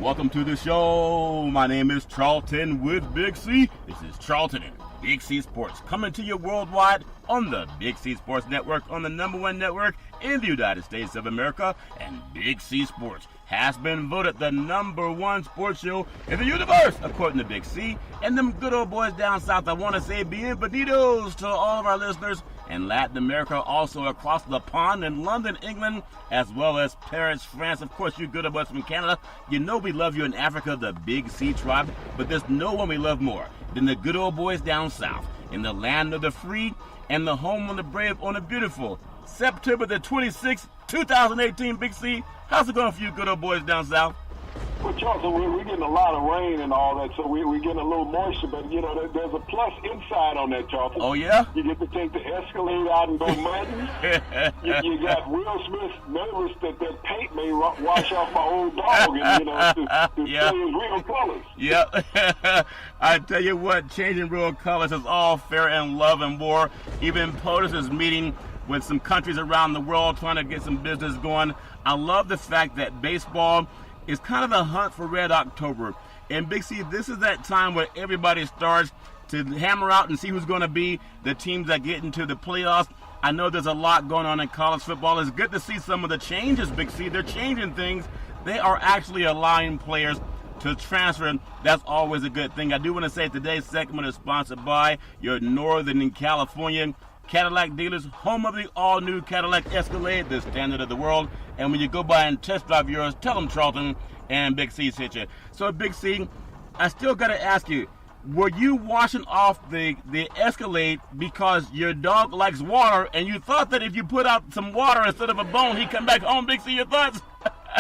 Welcome to the show. My name is Charlton with Big C. This is Charlton and Big C Sports, coming to you worldwide on the Big C Sports Network, on the #1 network in the United States of America. And Big C Sports has been voted the #1 sports show in the universe, according to Big C. And them good old boys down south, I want to say bienvenidos to all of our listeners in Latin America, also across the pond in London, England, as well as Paris, France. Of course, you good old boys from Canada. You know we love you in Africa, the Big C tribe, but there's no one we love more than the good old boys down south in the land of the free and the home of the brave on a beautiful September the 26th, 2018, Big C. How's it going for you good old boys down south? Well, Charlton, we're getting a lot of rain and all that, so we're getting a little moisture, but, you know, there's a plus inside on that, Charlton. Oh, yeah? You get to take the Escalade out and go mudding. you got Will Smith nervous that paint may wash off my old dog and, you know, to yeah. see his real colors. Yeah. I tell you what, changing real colors is all fair in love and war. Even POTUS is meeting with some countries around the world trying to get some business going. I love the fact that baseball is kind of the hunt for Red October. And Big C, this is that time where everybody starts to hammer out and see who's going to be the teams that get into the playoffs. I know there's a lot going on in college football. It's good to see some of the changes, Big C. They're changing things. They are actually allowing players to transfer. That's always a good thing. I do want to say today's segment is sponsored by your Northern California Cadillac dealers, home of the all-new Cadillac Escalade, the standard of the world. And when you go by and test drive yours, tell them Charlton and Big C sent you. So, Big C, I still got to ask you, were you washing off the Escalade because your dog likes water, and you thought that if you put out some water instead of a bone, he'd come back home? Big C, your thoughts?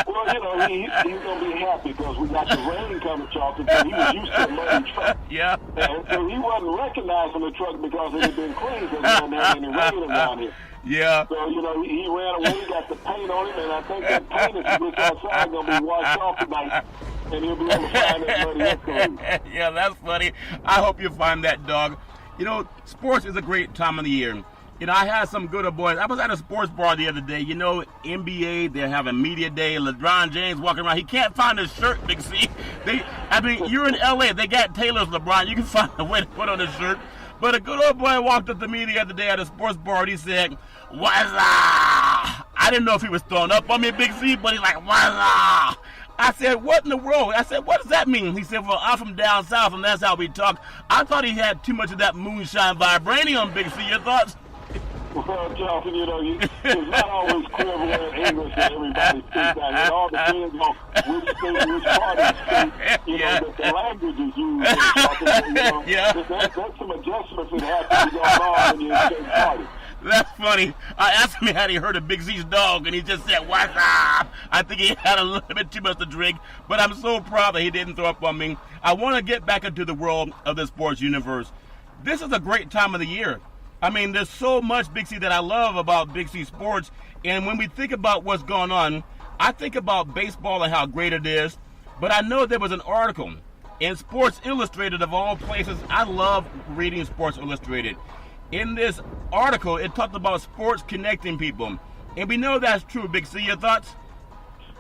Well, you know, he's going to be happy because we got the rain coming, Charlton, so he was used to a muddy truck. Yeah. And so he wasn't recognizing the truck because it had been clean because we hadn't had any rain around here. Yeah. So, you know, he ran away, got the paint on him, and I think that paint, if he gets outside, going to be washed off tonight, and he'll be able to find that muddy Escalade. Yeah, that's funny. I hope you find that dog. You know, sports is a great time of the year. You know, I had some good old boys. I was at a sports bar the other day. You know, NBA, they're having media day. LeBron James walking around. He can't find his shirt, Big C. You're in L.A. They got Taylor's LeBron. You can find a way to put on his shirt. But a good old boy walked up to me the other day at a sports bar, and he said, "What's up?" I didn't know if he was throwing up on me, Big C, but he's like, "What's up?" I said, "What in the world?" I said, "What does that mean?" He said, "Well, I'm from down south, and that's how we talk." I thought he had too much of that moonshine vibranium, Big C. Your thoughts? Well, Charlton, you know, it's not always clear what English that everybody speaks out. It all depends on which state, which part of the state, you know, that the language is used. You know, yeah. That's some adjustments that have to be going on in your state party. That's funny. I asked him had he heard of Big Z's dog, and he just said, "What's up?" I think he had a little bit too much to drink, but I'm so proud that he didn't throw up on me. I want to get back into the world of the sports universe. This is a great time of the year. I mean, there's so much, Big C, that I love about Big C Sports. And when we think about what's going on, I think about baseball and how great it is. But I know there was an article in Sports Illustrated, of all places. I love reading Sports Illustrated. In this article, it talked about sports connecting people. And we know that's true, Big C. Your thoughts?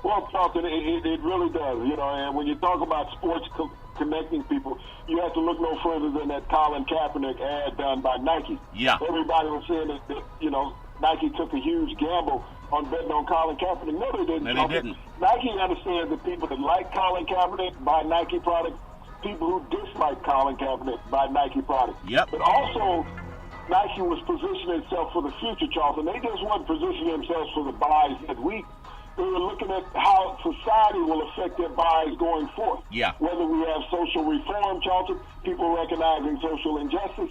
Well, Charlton, it really does. You know, and when you talk about sports connecting people, you have to look no further than that Colin Kaepernick ad done by Nike. Yeah. Everybody was saying that you know, Nike took a huge gamble on betting on Colin Kaepernick. No, they didn't. No, they didn't. Nike understands that people that like Colin Kaepernick buy Nike products, people who dislike Colin Kaepernick buy Nike products. Yep. But also, Nike was positioning itself for the future, Charlton. They just weren't positioning themselves for the buys that week. They were looking at how society will affect their buys going forth. Yeah. Whether we have social reform, Charlton, people recognizing social injustice.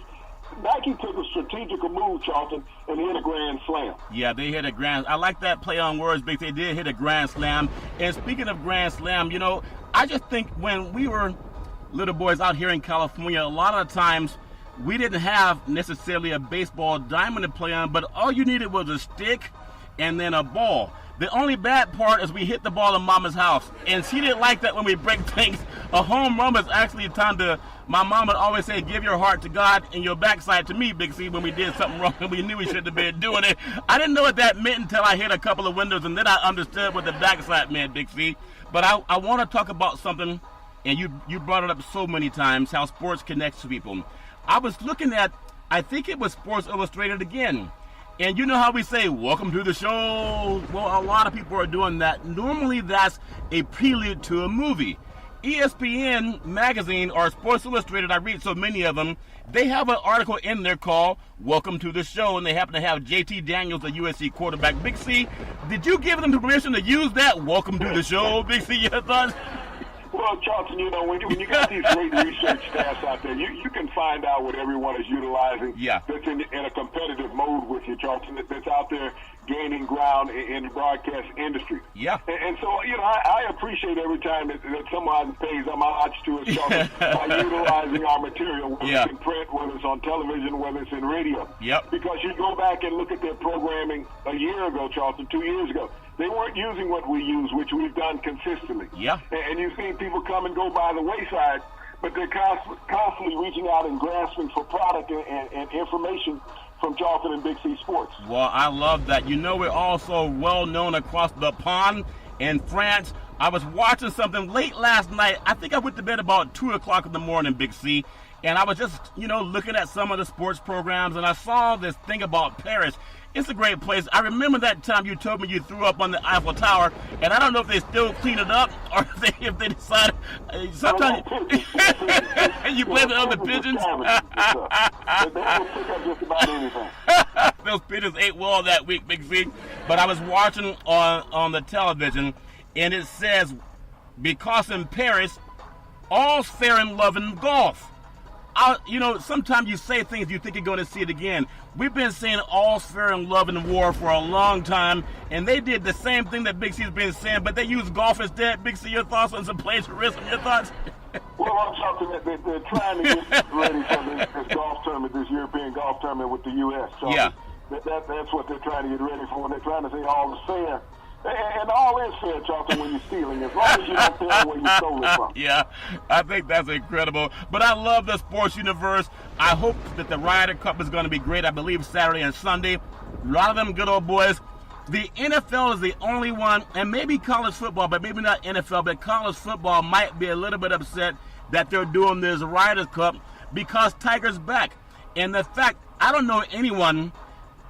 Nike took a strategical move, Charlton, and hit a grand slam. Yeah, they hit a grand. I like that play on words, Big. They did hit a grand slam. And speaking of grand slam, you know, I just think when we were little boys out here in California, a lot of the times we didn't have necessarily a baseball diamond to play on, but all you needed was a stick and then a ball. The only bad part is we hit the ball in Mama's house, and she didn't like that when we break things. A home run is actually time to My mom would always say, give your heart to God and your backside to me, Big C, when we did something wrong and we knew we shouldn't have been doing it. I didn't know what that meant until I hit a couple of windows, and then I understood what the backside meant, Big C. But I want to talk about something, and you brought it up so many times, how sports connects to people. I was looking at, I think it was Sports Illustrated again. And you know how we say, welcome to the show? Well, a lot of people are doing that. Normally that's a prelude to a movie. ESPN magazine or Sports Illustrated, I read so many of them, they have an article in there called Welcome to the Show, and they happen to have JT Daniels, the USC quarterback. Big C, did you give them permission to use that Welcome to the Show? Big C, your thoughts? Well, Charlton, when you got these great research staffs out there, you can find out what everyone is utilizing that's in a competitive mode with you, Charlton, that's out there gaining ground in the broadcast industry. Yeah. And so, I appreciate every time that someone pays homage to us, Charlton, by utilizing our material, whether it's in print, whether it's on television, whether it's in radio. Yep. Because you go back and look at their programming a year ago, Charlton, 2 years ago. They weren't using what we use, which we've done consistently. Yeah. And you've seen people come and go by the wayside, but they're constantly reaching out and grasping for product and information from Charlton and Big C Sports. Well, I love that. We're also well known across the pond in France. I was watching something late last night. I think I went to bed about 2 o'clock in the morning, Big C. And I was just, looking at some of the sports programs, and I saw this thing about Paris. It's a great place. I remember that time you told me you threw up on the Eiffel Tower, and I don't know if they still clean it up or if they decide. Sometimes you blame it on the pigeons. They will pick up just about anything. Those pigeons ate well that week, Big C. But I was watching on the television, and it says, because in Paris, all's fair in love and golf. Sometimes you say things you think you're going to see it again. We've been saying all's fair in love and war for a long time, and they did the same thing that Big C's been saying, but they used golf instead. Big C, your thoughts on some plagiarism? Your thoughts? Well, I'm talking that they're trying to get ready for this golf tournament, this European golf tournament with the U.S. So yeah. That's what they're trying to get ready for when they're trying to say all is fair. And all is fair, Charlton, when you're stealing, as long as you don't tell where you stole it from. Yeah, I think that's incredible. But I love the sports universe. I hope that the Ryder Cup is going to be great. I believe Saturday and Sunday. A lot of them good old boys. The NFL is the only one, and maybe college football, but maybe not NFL, but college football might be a little bit upset that they're doing this Ryder Cup because Tiger's back. And the fact, I don't know anyone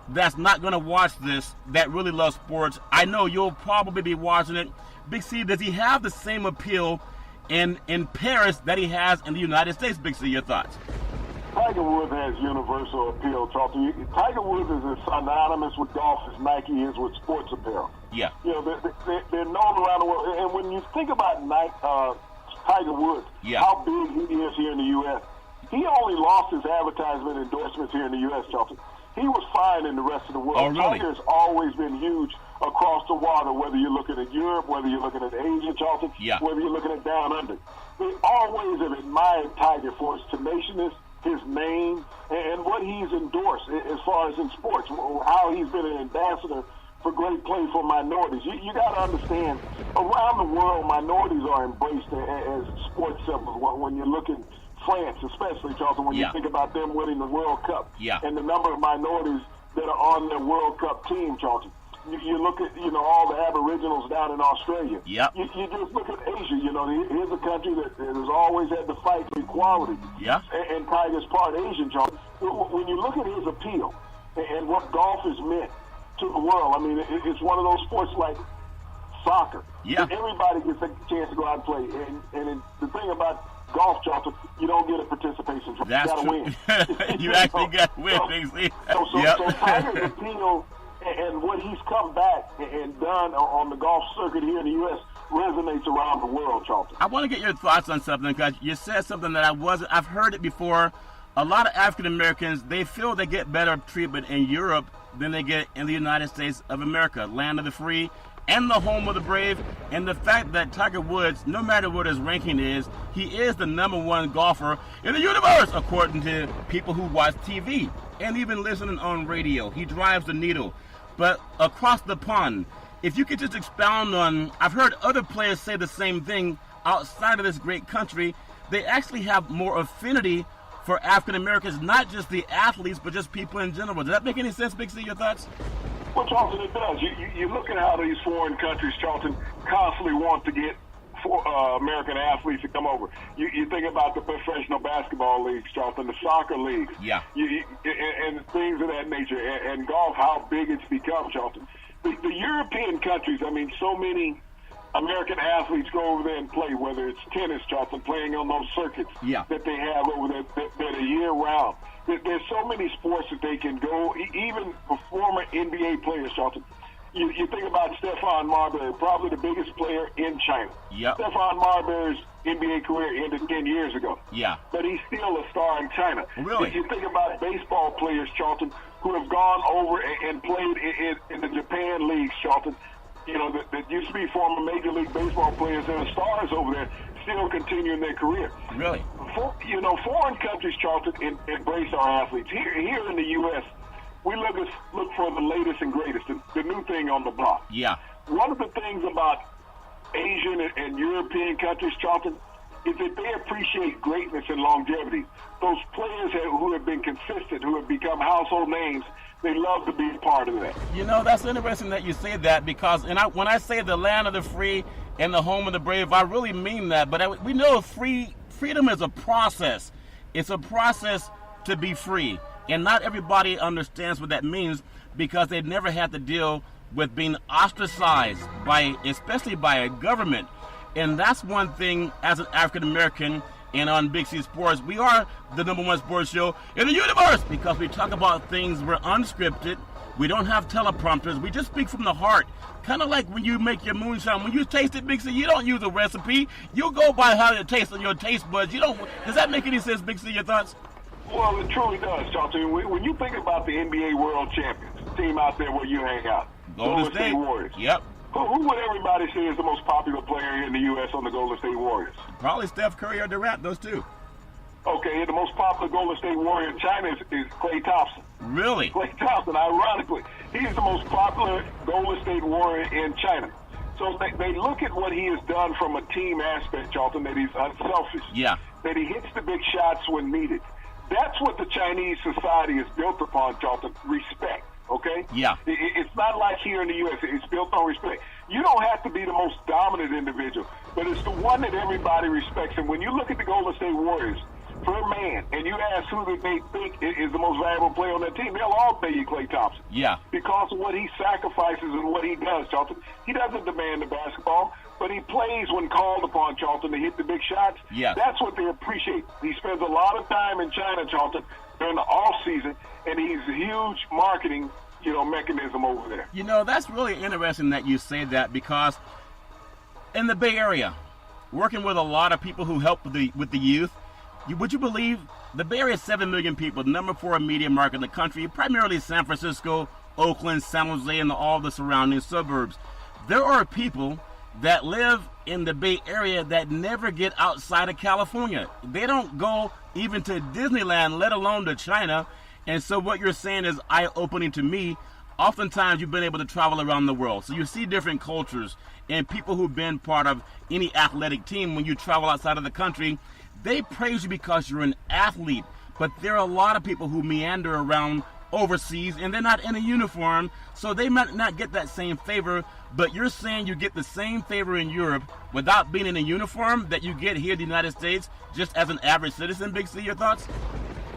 that's not going to watch this that really loves sports. I know you'll probably be watching it. Big C, does he have the same appeal in Paris that he has in the United States? Big C, your thoughts? Tiger Woods has universal appeal, Charlton. Tiger Woods is as synonymous with golf as Nike is with sports apparel. Yeah. They're known around the world. And when you think about Tiger Woods, how big he is here in the U.S., he only lost his advertisement endorsements here in the U.S., Charlton. He was fine in the rest of the world. Oh, really? Tiger's always been huge across the water, whether you're looking at Europe, whether you're looking at Asia, Charlton, whether you're looking at down under. They always have admired Tiger for his tenaciousness, his name, and what he's endorsed as far as in sports, how he's been an ambassador for great play for minorities. You got to understand, around the world, minorities are embraced as sports symbols when you're looking France, especially, Charlton, when you think about them winning the World Cup and the number of minorities that are on their World Cup team, Charlton. You look at, all the Aboriginals down in Australia. Yep. You just look at Asia. Here's a country that has always had to fight for equality. Yeah. And Tiger's part Asian, Charlton. When you look at his appeal and what golf has meant to the world, I mean, it's one of those sports like soccer. Yeah. Everybody gets a chance to go out and play. And the thing about golf, Charlton, you don't get a participation trophy. That's you gotta win. You actually got to win, Big C. So Tiger's appeal and what he's come back and done on the golf circuit here in the U.S. resonates around the world, Charlton. I want to get your thoughts on something, because you said something that I've heard it before. A lot of African Americans, they feel they get better treatment in Europe than they get in the United States of America, land of the free and the home of the brave. And the fact that Tiger Woods, no matter what his ranking is, he is the #1 golfer in the universe, according to people who watch TV and even listening on radio. He drives the needle. But across the pond, if you could just expound on, I've heard other players say the same thing outside of this great country, they actually have more affinity for African Americans, not just the athletes, but just people in general. Does that make any sense, Big C? Your thoughts? Well, Charlton, it does. You look at how these foreign countries, Charlton, constantly want to get American athletes to come over. You think about the professional basketball leagues, Charlton, the soccer leagues, and things of that nature, and golf, how big it's become, Charlton. The European countries, I mean, so many American athletes go over there and play, whether it's tennis, Charlton, playing on those circuits that they have over there that are year-round. There's so many sports that they can go, even former NBA players, Charlton. You think about Stephon Marbury, probably the biggest player in China. Yep. Stephon Marbury's NBA career ended 10 years ago. Yeah. But he's still a star in China. Really? If you think about baseball players, Charlton, who have gone over and played in the Japan leagues, Charlton, you know, that used to be former Major League Baseball players that are stars over there, still continuing their career. Really? Foreign countries, Charlton, embrace our athletes. Here in the U.S., we look for the latest and greatest, the new thing on the block. Yeah. One of the things about Asian and European countries, Charlton, is that they appreciate greatness and longevity. Those players who have been consistent, who have become household names, they love to be a part of that. You know, that's interesting that you say that, because when I say the land of the free and the home of the brave, I really mean that. But we know freedom is a process. It's a process to be free. And not everybody understands what that means, because they've never had to deal with being ostracized especially by a government. And that's one thing as an African American, and on Big C Sports, we are the #1 sports show in the universe, because we talk about things we're unscripted. We don't have teleprompters. We just speak from the heart. Kind of like when you make your moonshine. When you taste it, Big C, you don't use a recipe. You go by how it tastes on your taste buds. Does that make any sense, Big C? Your thoughts? Well, it truly does, Charlton. When you think about the NBA World Champions, team out there where you hang out, Golden State Warriors. Yep. Who would everybody say is the most popular player in the U.S. on the Golden State Warriors? Probably Steph Curry or Durant, those two. Okay, the most popular Golden State Warrior in China is Klay Thompson. Really? Klay Thompson, ironically. He's the most popular Golden State Warrior in China. So they look at what he has done from a team aspect, Charlton, that he's unselfish. Yeah. That he hits the big shots when needed. That's what the Chinese society is built upon, Charlton, respect, okay? Yeah. It's not like here in the U.S. It's built on respect. You don't have to be the most dominant individual, but it's the one that everybody respects. And when you look at the Golden State Warriors, per man, and you ask who they think is the most valuable player on that team, they'll all say you Klay Thompson. Yeah. Because of what he sacrifices and what he does, Charlton. He doesn't demand the basketball, but he plays when called upon, Charlton, to hit the big shots. Yeah. That's what they appreciate. He spends a lot of time in China, Charlton, during the off season, and he's a huge marketing, mechanism over there. That's really interesting that you say that, because in the Bay Area, working with a lot of people who help with the youth, would you believe the Bay Area is 7 million people, the #4 media market in the country, primarily San Francisco, Oakland, San Jose, and all the surrounding suburbs. There are people that live in the Bay Area that never get outside of California. They don't go even to Disneyland, let alone to China. And so what you're saying is eye-opening to me. Oftentimes you've been able to travel around the world, so you see different cultures, and people who've been part of any athletic team, when you travel outside of the country, they praise you because you're an athlete. But there are a lot of people who meander around overseas, and they're not in a uniform, so they might not get that same favor. But you're saying you get the same favor in Europe without being in a uniform that you get here in the United States just as an average citizen. Big C, your thoughts?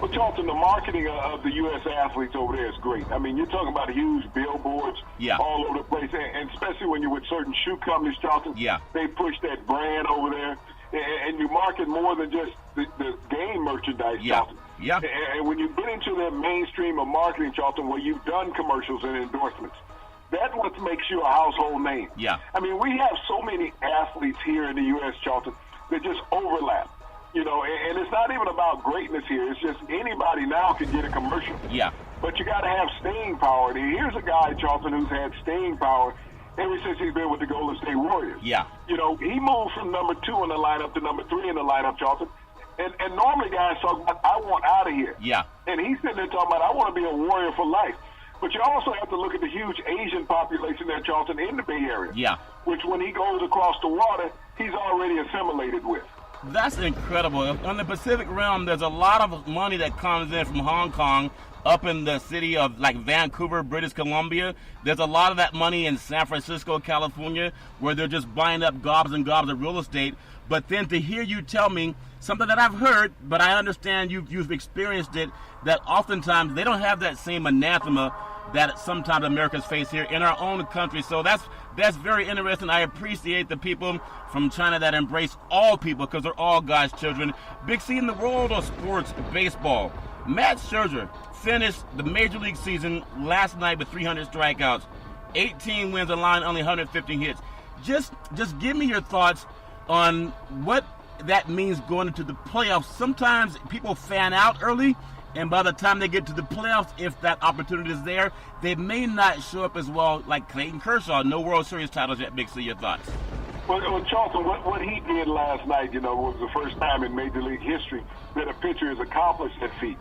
Well, Charlton, the marketing of the U.S. athletes over there is great. I mean, you're talking about huge billboards all over the place, and especially when you're with certain shoe companies, Charlton, they push that brand over there, and you market more than just the game merchandise, Charlton. Yeah. And when you get into the mainstream of marketing, Charlton, where you've done commercials and endorsements, that's what makes you a household name. Yeah. I mean, we have so many athletes here in the U.S., Charlton, that just overlap. And it's not even about greatness here. It's just anybody now can get a commercial. Yeah. But you got to have staying power. And here's a guy, Charlton, who's had staying power ever since he's been with the Golden State Warriors. Yeah. He moved from number 2 in the lineup to number 3 in the lineup, Charlton. And normally guys talk about, I want out of here. Yeah. And he's sitting there talking about, I want to be a Warrior for life. But you also have to look at the huge Asian population there, Charlton, in the Bay Area. Yeah. Which when he goes across the water, he's already assimilated with. That's incredible. On the Pacific Rim, there's a lot of money that comes in from Hong Kong up in the city of like Vancouver, British Columbia. There's a lot of that money in San Francisco, California, where they're just buying up gobs and gobs of real estate. But then to hear you tell me something that I've heard, but I understand you've experienced it, that oftentimes they don't have that same anathema that sometimes Americans face here in our own country. So that's very interesting. I appreciate the people from China that embrace all people because they're all God's children. Big C, in the world of sports, baseball, Matt Scherzer finished the Major League season last night with 300 strikeouts, 18 wins, allowing only 150 hits. Just give me your thoughts on what that means going into the playoffs. Sometimes people fan out early, and by the time they get to the playoffs, if that opportunity is there, they may not show up as well like Clayton Kershaw. No World Series titles yet. Big C, your thoughts? Well, Charlton, what he did last night, was the first time in Major League history that a pitcher has accomplished that feat.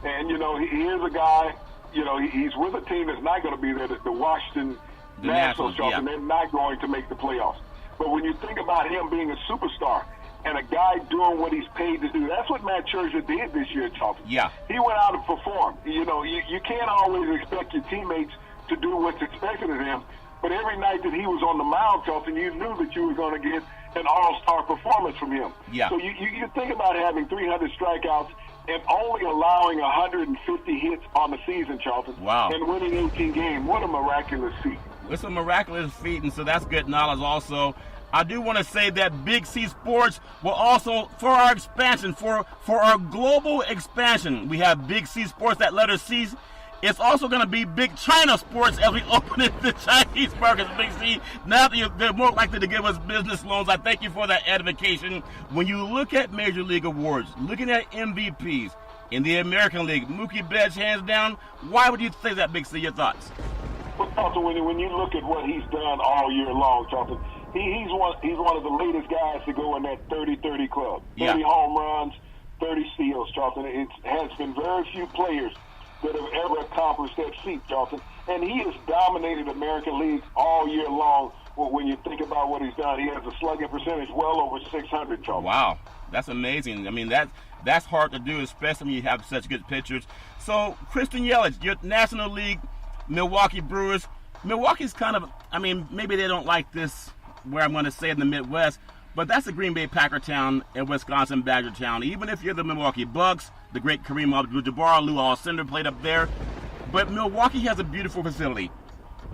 And, here's a guy, he's with a team that's not going to be there, the Washington Nationals, Charlton. Yeah. They're not going to make the playoffs. But when you think about him being a superstar and a guy doing what he's paid to do, that's what Matt Scherzer did this year, Charlton. Yeah. He went out and performed. You can't always expect your teammates to do what's expected of them. But every night that he was on the mound, Charlton, you knew that you were going to get an all-star performance from him. Yeah. So you think about having 300 strikeouts and only allowing 150 hits on the season, Charlton. Wow. And winning 18 games. What a miraculous feat. It's a miraculous feat, and so that's good knowledge also. I do want to say that Big C Sports will also, for our expansion, for our global expansion, we have Big C Sports, that letter C. It's also going to be Big China Sports as we open it to Chinese markets, Big C. Now that they're more likely to give us business loans, I thank you for that edification. When you look at Major League awards, looking at MVPs in the American League, Mookie Betts, hands down, why would you say that, Big C? Your thoughts? Well, Charlton, when you look at what he's done all year long, Charlton, he's one of the latest guys to go in that 30-30 club. 30 home runs, 30 steals, Charlton. It has been very few players that have ever accomplished that feat, Charlton. And he has dominated American League all year long. When you think about what he's done, he has a slugging percentage well over 600, Charlton. Wow, that's amazing. I mean, that's hard to do, especially when you have such good pitchers. So, Christian Yelich, your National League Milwaukee Brewers. Milwaukee's kind of, maybe they don't like this where I'm going to say in the Midwest, but that's the Green Bay Packer town and Wisconsin Badger town. Even if you're the Milwaukee Bucks, the great Kareem Abdul-Jabbar, Lou Alcindor played up there. But Milwaukee has a beautiful facility.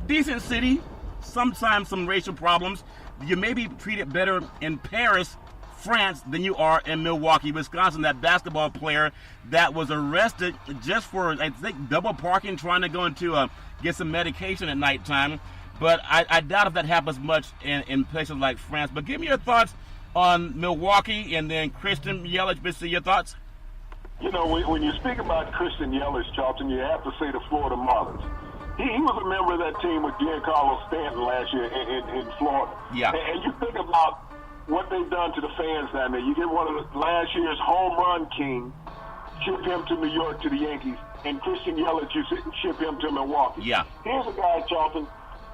Decent city, sometimes some racial problems. You may be treated better in Paris, France, than you are in Milwaukee, Wisconsin. That basketball player that was arrested just for, I think, double parking, trying to go into get some medication at nighttime. But I doubt if that happens much in places like France. But give me your thoughts on Milwaukee and then Christian Yelich. Bissy, your thoughts? When you speak about Christian Yelich, Charlton, you have to say the Florida Marlins. He was a member of that team with Giancarlo Stanton last year in Florida. Yeah. And you think about what they've done to the fans down there. You get one of last year's home run king, ship him to New York to the Yankees, and Christian Yelich, you ship him to Milwaukee. Yeah. Here's a guy, Charlton,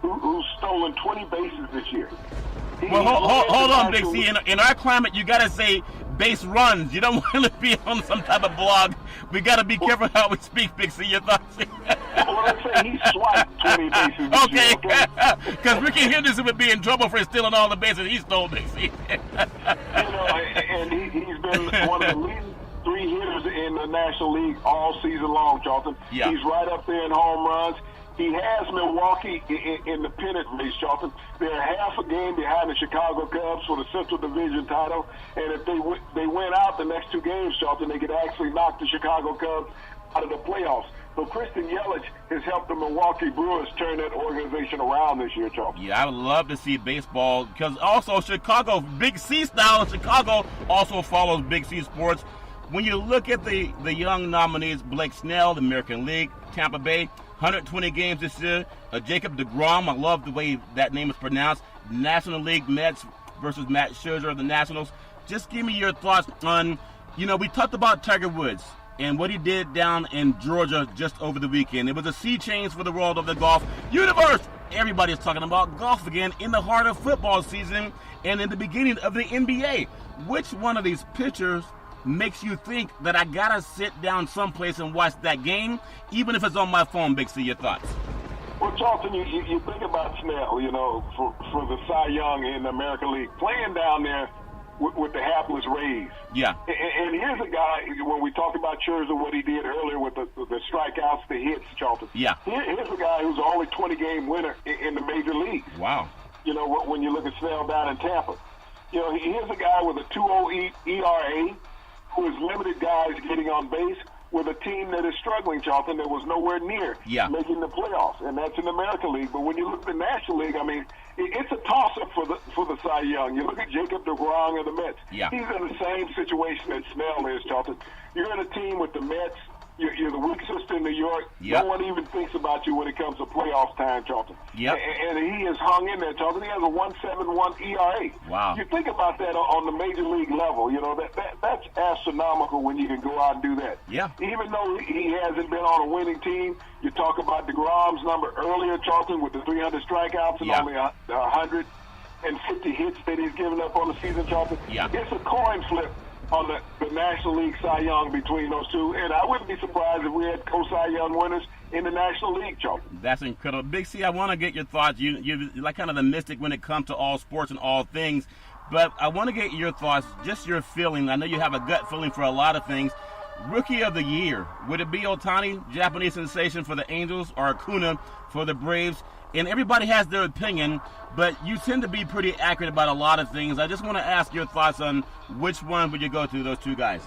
who's stolen 20 bases this year. Hold on, Big C. In our climate, you got to say base runs. You don't want to be on some type of blog. We got to be careful how we speak, Big C. Your thoughts? Well, let's say he swiped 20 bases this year, because Ricky Henderson would be in trouble for stealing all the bases he stole, Big C. And he's been one of the leading 3 hitters in the National League all season long, Charlton. Yeah. He's right up there in home runs. He has Milwaukee in the pennant race, Charlton. They're half a game behind the Chicago Cubs for the Central Division title. And if they win out the next 2 games, Charlton, they could actually knock the Chicago Cubs out of the playoffs. So Christian Yelich has helped the Milwaukee Brewers turn that organization around this year, Charlton. Yeah, I would love to see baseball because also Chicago, Big C style in Chicago also follows Big C Sports. When you look at the young nominees, Blake Snell, the American League, Tampa Bay, 120 games this year. Jacob deGrom, I love the way that name is pronounced. National League Mets versus Matt Scherzer of the Nationals. Just give me your thoughts on, we talked about Tiger Woods. and what he did down in Georgia just over the weekend. It was a sea change for the world of the golf universe. Everybody's talking about golf again in the heart of football season and in the beginning of the NBA. Which one of these pitchers makes you think that I gotta sit down someplace and watch that game, even if it's on my phone? Big C, your thoughts? Well, Charlton, you think about Snell, for the Cy Young in the American League, playing down there with the hapless Rays. Yeah. And here's a guy, when we talked about Scherzer, what he did earlier with the strikeouts, the hits, Charlton. Yeah. Here's a guy who's only 20-game winner in the major leagues. Wow. When you look at Snell down in Tampa. Here's a guy with a 2.0 ERA who has limited guys getting on base with a team that is struggling, Charlton, that was nowhere near making the playoffs, and that's in the American League. But when you look at the National League, I mean, it's a toss-up for the Cy Young. You look at Jacob DeGrom of the Mets. Yeah. He's in the same situation that Snell is, Charlton. You're in a team with the Mets. You're the weak sister in New York. Yep. No one even thinks about you when it comes to playoff time, Charlton. Yep. And he has hung in there, Charlton. He has a 1.71 ERA. Wow. You think about that on the major league level. That's astronomical when you can go out and do that. Yeah. Even though he hasn't been on a winning team, you talk about DeGrom's number earlier, Charlton, with the 300 strikeouts and only 150 hits that he's given up on the season, Charlton. Yeah. It's a coin flip on the National League Cy Young between those two, and I wouldn't be surprised if we had co-Cy Young winners in the National League, Charlton. That's incredible. Big C, I want to get your thoughts. You're like kind of the mystic when it comes to all sports and all things, but I want to get your thoughts, just your feeling. I know you have a gut feeling for a lot of things. Rookie of the Year, would it be Ohtani, Japanese sensation for the Angels, or Acuna for the Braves? And everybody has their opinion, but you tend to be pretty accurate about a lot of things. I just want to ask your thoughts on which one would you go to, those two guys?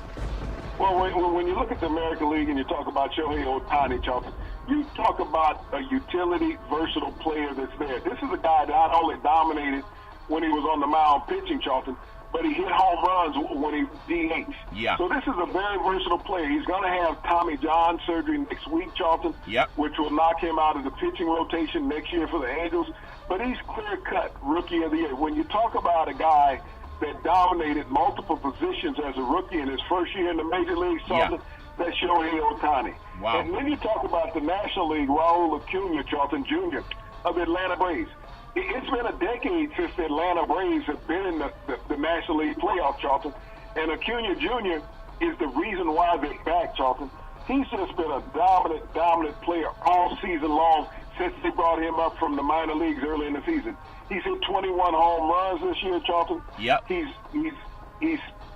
Well, when you look at the American League and you talk about Shohei Ohtani, Charlton, you talk about a utility, versatile player that's there. This is a guy that not only dominated when he was on the mound pitching, Charlton, but he hit home runs when he DH'd. Yeah. So this is a very versatile player. He's going to have Tommy John surgery next week, Charlton, which will knock him out of the pitching rotation next year for the Angels. But he's clear-cut Rookie of the Year. When you talk about a guy that dominated multiple positions as a rookie in his first year in the Major League, Charlton, that's Shohei Ohtani. Wow. And then you talk about the National League, Raul Acuna, Charlton, Jr. of the Atlanta Braves. It's been a decade since the Atlanta Braves have been in the National League playoff, Charlton. And Acuna Jr. is the reason why they're back, Charlton. He's just been a dominant player all season long since they brought him up from the minor leagues early in the season. He's hit 21 home runs this year, Charlton. Yep. He's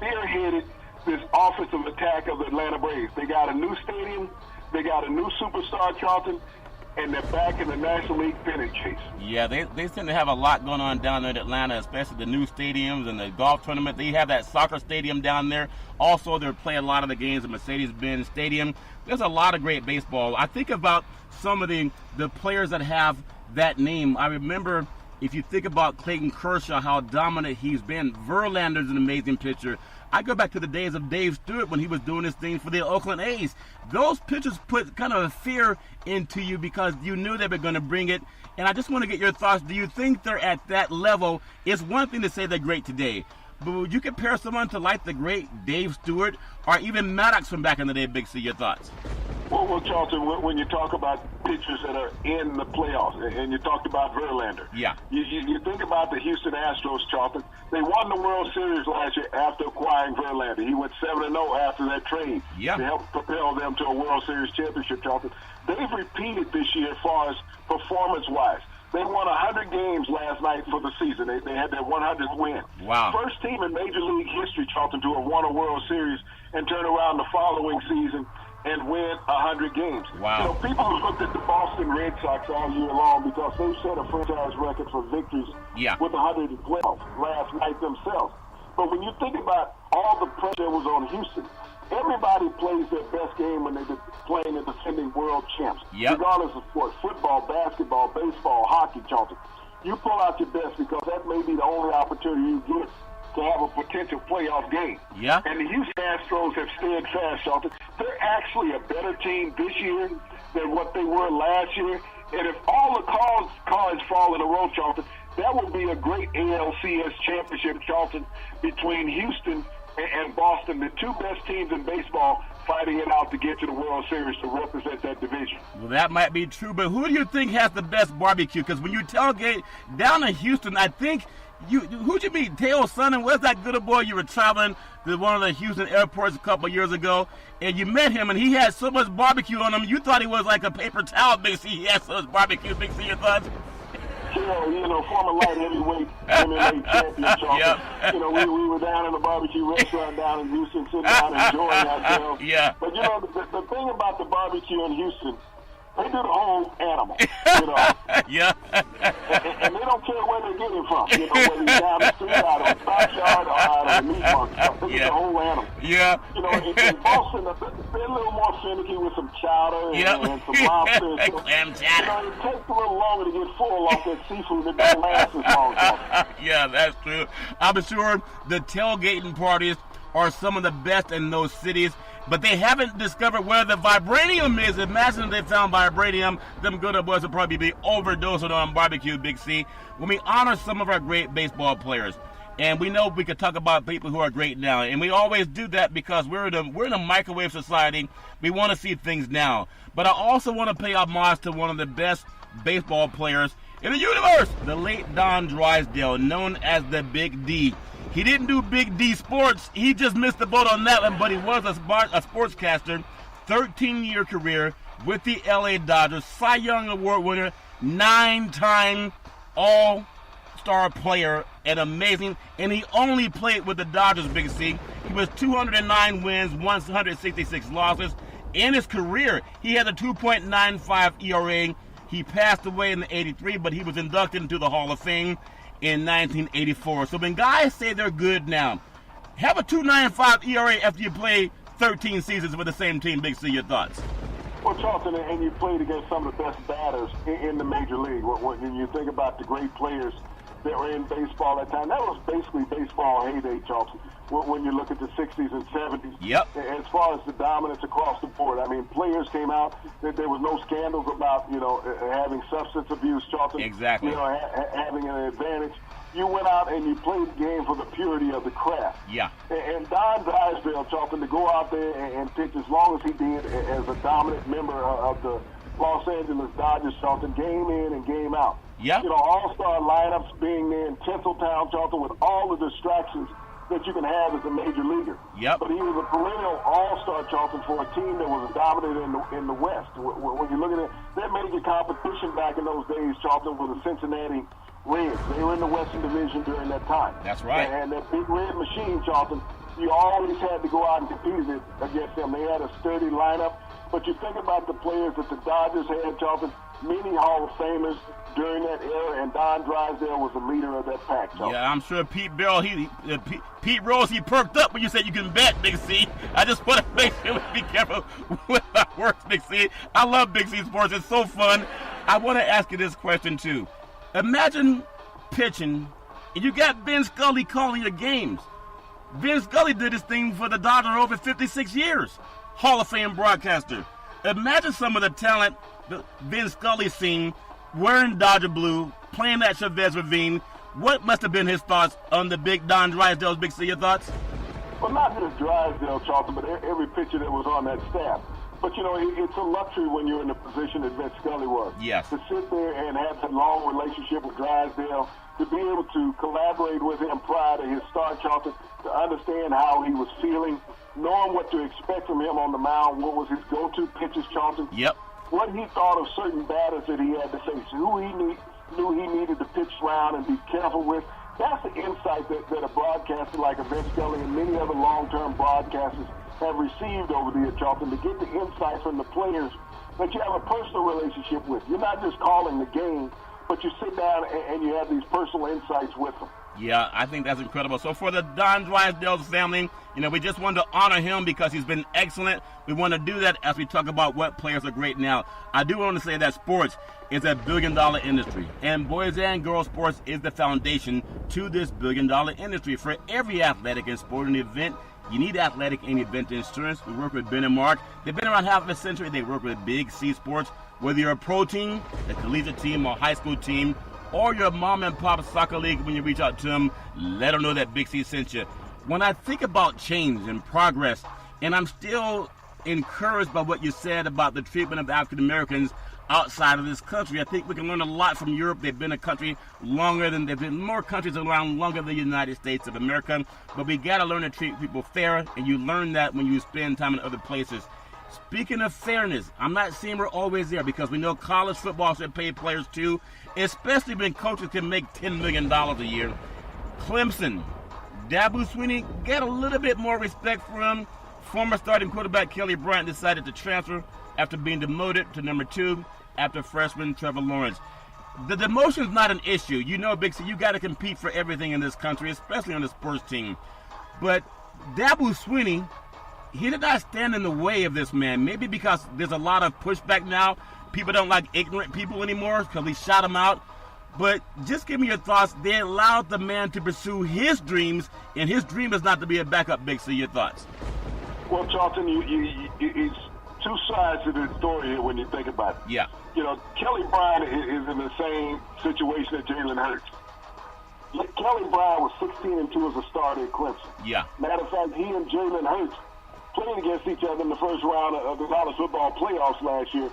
spearheaded this offensive attack of the Atlanta Braves. They got a new stadium. They got a new superstar, Charlton. And they're back in the National League pennant chase. Yeah, they seem to have a lot going on down there in Atlanta, especially the new stadiums and the golf tournament. They have that soccer stadium down there. Also, they're playing a lot of the games at Mercedes-Benz Stadium. There's a lot of great baseball. I think about some of the players that have that name. I remember, if you think about Clayton Kershaw, how dominant he's been. Verlander's an amazing pitcher. I go back to the days of Dave Stewart when he was doing his thing for the Oakland A's. Those pitchers put kind of a fear into you because you knew they were going to bring it. And I just want to get your thoughts. Do you think they're at that level? It's one thing to say they're great today, but would you compare someone to like the great Dave Stewart or even Maddox from back in the day, Big C? Your thoughts? Well, Charlton, when you talk about pitchers that are in the playoffs, and you talked about Verlander, you think about the Houston Astros, Charlton. They won the World Series last year after acquiring Verlander. He went 7-0 after that trade to help propel them to a World Series championship, Charlton. They've repeated this year as far as performance-wise. They won 100 games last night for the season. They had their 100th win. Wow. First team in Major League history, Charlton, to have won a World Series and turn around the following season and win 100 games. Wow. People have looked at the Boston Red Sox all year long because they set a franchise record for victories with 112 last night themselves. But when you think about all the pressure that was on Houston, everybody plays their best game when they're playing the defending world champs, regardless of sport, football, basketball, baseball, hockey, Charlton. You pull out your best because that may be the only opportunity you get to have a potential playoff game. And the Houston Astros have stayed fast, Charlton. They're actually a better team this year than what they were last year. And if all the cards fall in a row, Charlton, that would be a great ALCS championship, Charlton, between Houston and Boston, the two best teams in baseball fighting it out to get to the World Series to represent that division. Well, that might be true, but who do you think has the best barbecue? Because when you tailgate down in Houston, I think who'd you meet? Teo Son, and where's that good boy you were traveling to one of the Houston airports a couple of years ago, and you met him, and he had so much barbecue on him, you thought he was like a paper towel, Big C. He had so much barbecue, Big C. Your thoughts? Former light heavyweight MMA champion, Charles. Yep. We were down in a barbecue restaurant down in Houston, sitting down enjoying ourselves. Yeah. But, the thing about the barbecue in Houston, they do the whole animal, Yeah. And they don't care where they get it from, whether it's down the street, out of the stockyard, or out of the meat market. They do the whole animal. Yeah. In Boston, they're a little more finicky with some chowder and some lobster. So, clam chowder. It takes a little longer to get full off that seafood. It doesn't last as long. Yeah, that's true. I'm sure the tailgating parties are some of the best in those cities, but they haven't discovered where the vibranium is. Imagine if they found vibranium, them good old boys would probably be overdosing on barbecue, Big C. When we honor some of our great baseball players, and we know we could talk about people who are great now, and we always do that because we're in a microwave society. We want to see things now. But I also want to pay homage to one of the best baseball players in the universe, the late Don Drysdale, known as the Big D. He didn't do Big D sports. He just missed the boat on that one, but he was a sportscaster. 13-year career with the LA Dodgers, Cy Young Award winner, 9-time All-Star player, and amazing. And he only played with the Dodgers, Big C. He was 209 wins, 166 losses. In his career, he had a 2.95 ERA. He passed away in '83, but he was inducted into the Hall of Fame in 1984. So when guys say they're good now, have a 2.95 ERA after you play 13 seasons with the same team. Big C, your thoughts? Well, Charlton, and you played against some of the best batters in the major league. When you think about the great players that were in baseball at that time, that was basically baseball heyday, Charlton. When you look at the 60s and 70s, yep. As far as the dominance across the board, I mean, players came out. There was no scandals about having substance abuse, Charlton. Exactly. Having an advantage. You went out and you played the game for the purity of the craft. Yeah. And Don Drysdale, Charlton, to go out there and pitch as long as he did as a dominant member of the Los Angeles Dodgers, Charlton, game in and game out. Yeah. All-star lineups being there in Tinseltown, Charlton, with all the distractions that you can have as a major leaguer. Yep. But he was a perennial all-star, Charlton, for a team that was dominant in the West. When you look at it, that major competition back in those days, Charlton, was the Cincinnati Reds. They were in the Western Division during that time. That's right. And that big red machine, Charlton, you always had to go out and compete against them. They had a sturdy lineup. But you think about the players that the Dodgers had, Charlton, many Hall of Famers during that era, and Don Drysdale was the leader of that pack, Charlton. Yeah, I'm sure Pete Rose, he perked up when you said you can bet, Big C. I just want to make sure we be careful with our words, Big C. I love Big C Sports. It's so fun. I want to ask you this question, too. Imagine pitching, and you got Vin Scully calling your games. Vin Scully did this thing for the Dodgers over 56 years. Hall of Fame broadcaster. Imagine some of the talent that Vin Scully's seen wearing Dodger blue, playing at Chavez Ravine. What must have been his thoughts on the big Don Drysdale's? Big C, your thoughts? Well, not just Drysdale, Charlton, but every pitcher that was on that staff. But, it's a luxury when you're in the position that Vin Scully was. Yes. To sit there and have that long relationship with Drysdale, to be able to collaborate with him prior to his start, Charlton, to understand how he was feeling, knowing what to expect from him on the mound, what was his go-to pitches, Charlton. Yep. What he thought of certain batters that he had to face, who he knew he needed to pitch around and be careful with. That's the insight that a broadcaster like a Vince Scully and many other long-term broadcasters have received over the years, Charlton, to get the insight from the players that you have a personal relationship with. You're not just calling the game, but you sit down and you have these personal insights with them. Yeah, I think that's incredible. So for the Don Drysdale's family, we just wanted to honor him because he's been excellent. We want to do that as we talk about what players are great now. I do want to say that sports is a billion-dollar industry, and boys and girls sports is the foundation to this billion-dollar industry. For every athletic and sporting event, you need athletic and event insurance. We work with Ben and Mark. They've been around half a century. They work with Big C Sports. Whether you're a pro team, a collegiate team, or high school team, or your mom and pop soccer league, when you reach out to them, let them know that Big C sent you. When I think about change and progress, and I'm still encouraged by what you said about the treatment of African Americans outside of this country. I think we can learn a lot from Europe. They've been a country they've been more countries around longer than the United States of America. But we got to learn to treat people fair, and you learn that when you spend time in other places. Speaking of fairness, I'm not saying we're always there, because we know college football should pay players too, especially when coaches can make $10 million a year. Clemson, Dabo Swinney, get a little bit more respect for him. Former starting quarterback Kelly Bryant decided to transfer after being demoted to number 2 after freshman Trevor Lawrence. The demotion is not an issue. You know, Big C, you got to compete for everything in this country, especially on the sports team. But Dabo Swinney, he did not stand in the way of this man. Maybe because there's a lot of pushback now. People don't like ignorant people anymore because he shot him out. But just give me your thoughts. They allowed the man to pursue his dreams, and his dream is not to be a backup, Big C. Your thoughts? Well, Charlton, it's two sides to the story here when you think about it. Yeah. You know, Kelly Bryant is in the same situation that Jalen Hurts. Kelly Bryant was 16-2 as a starter at Clemson. Yeah. Matter of fact, he and Jalen Hurts played against each other in the first round of the college football playoffs last year,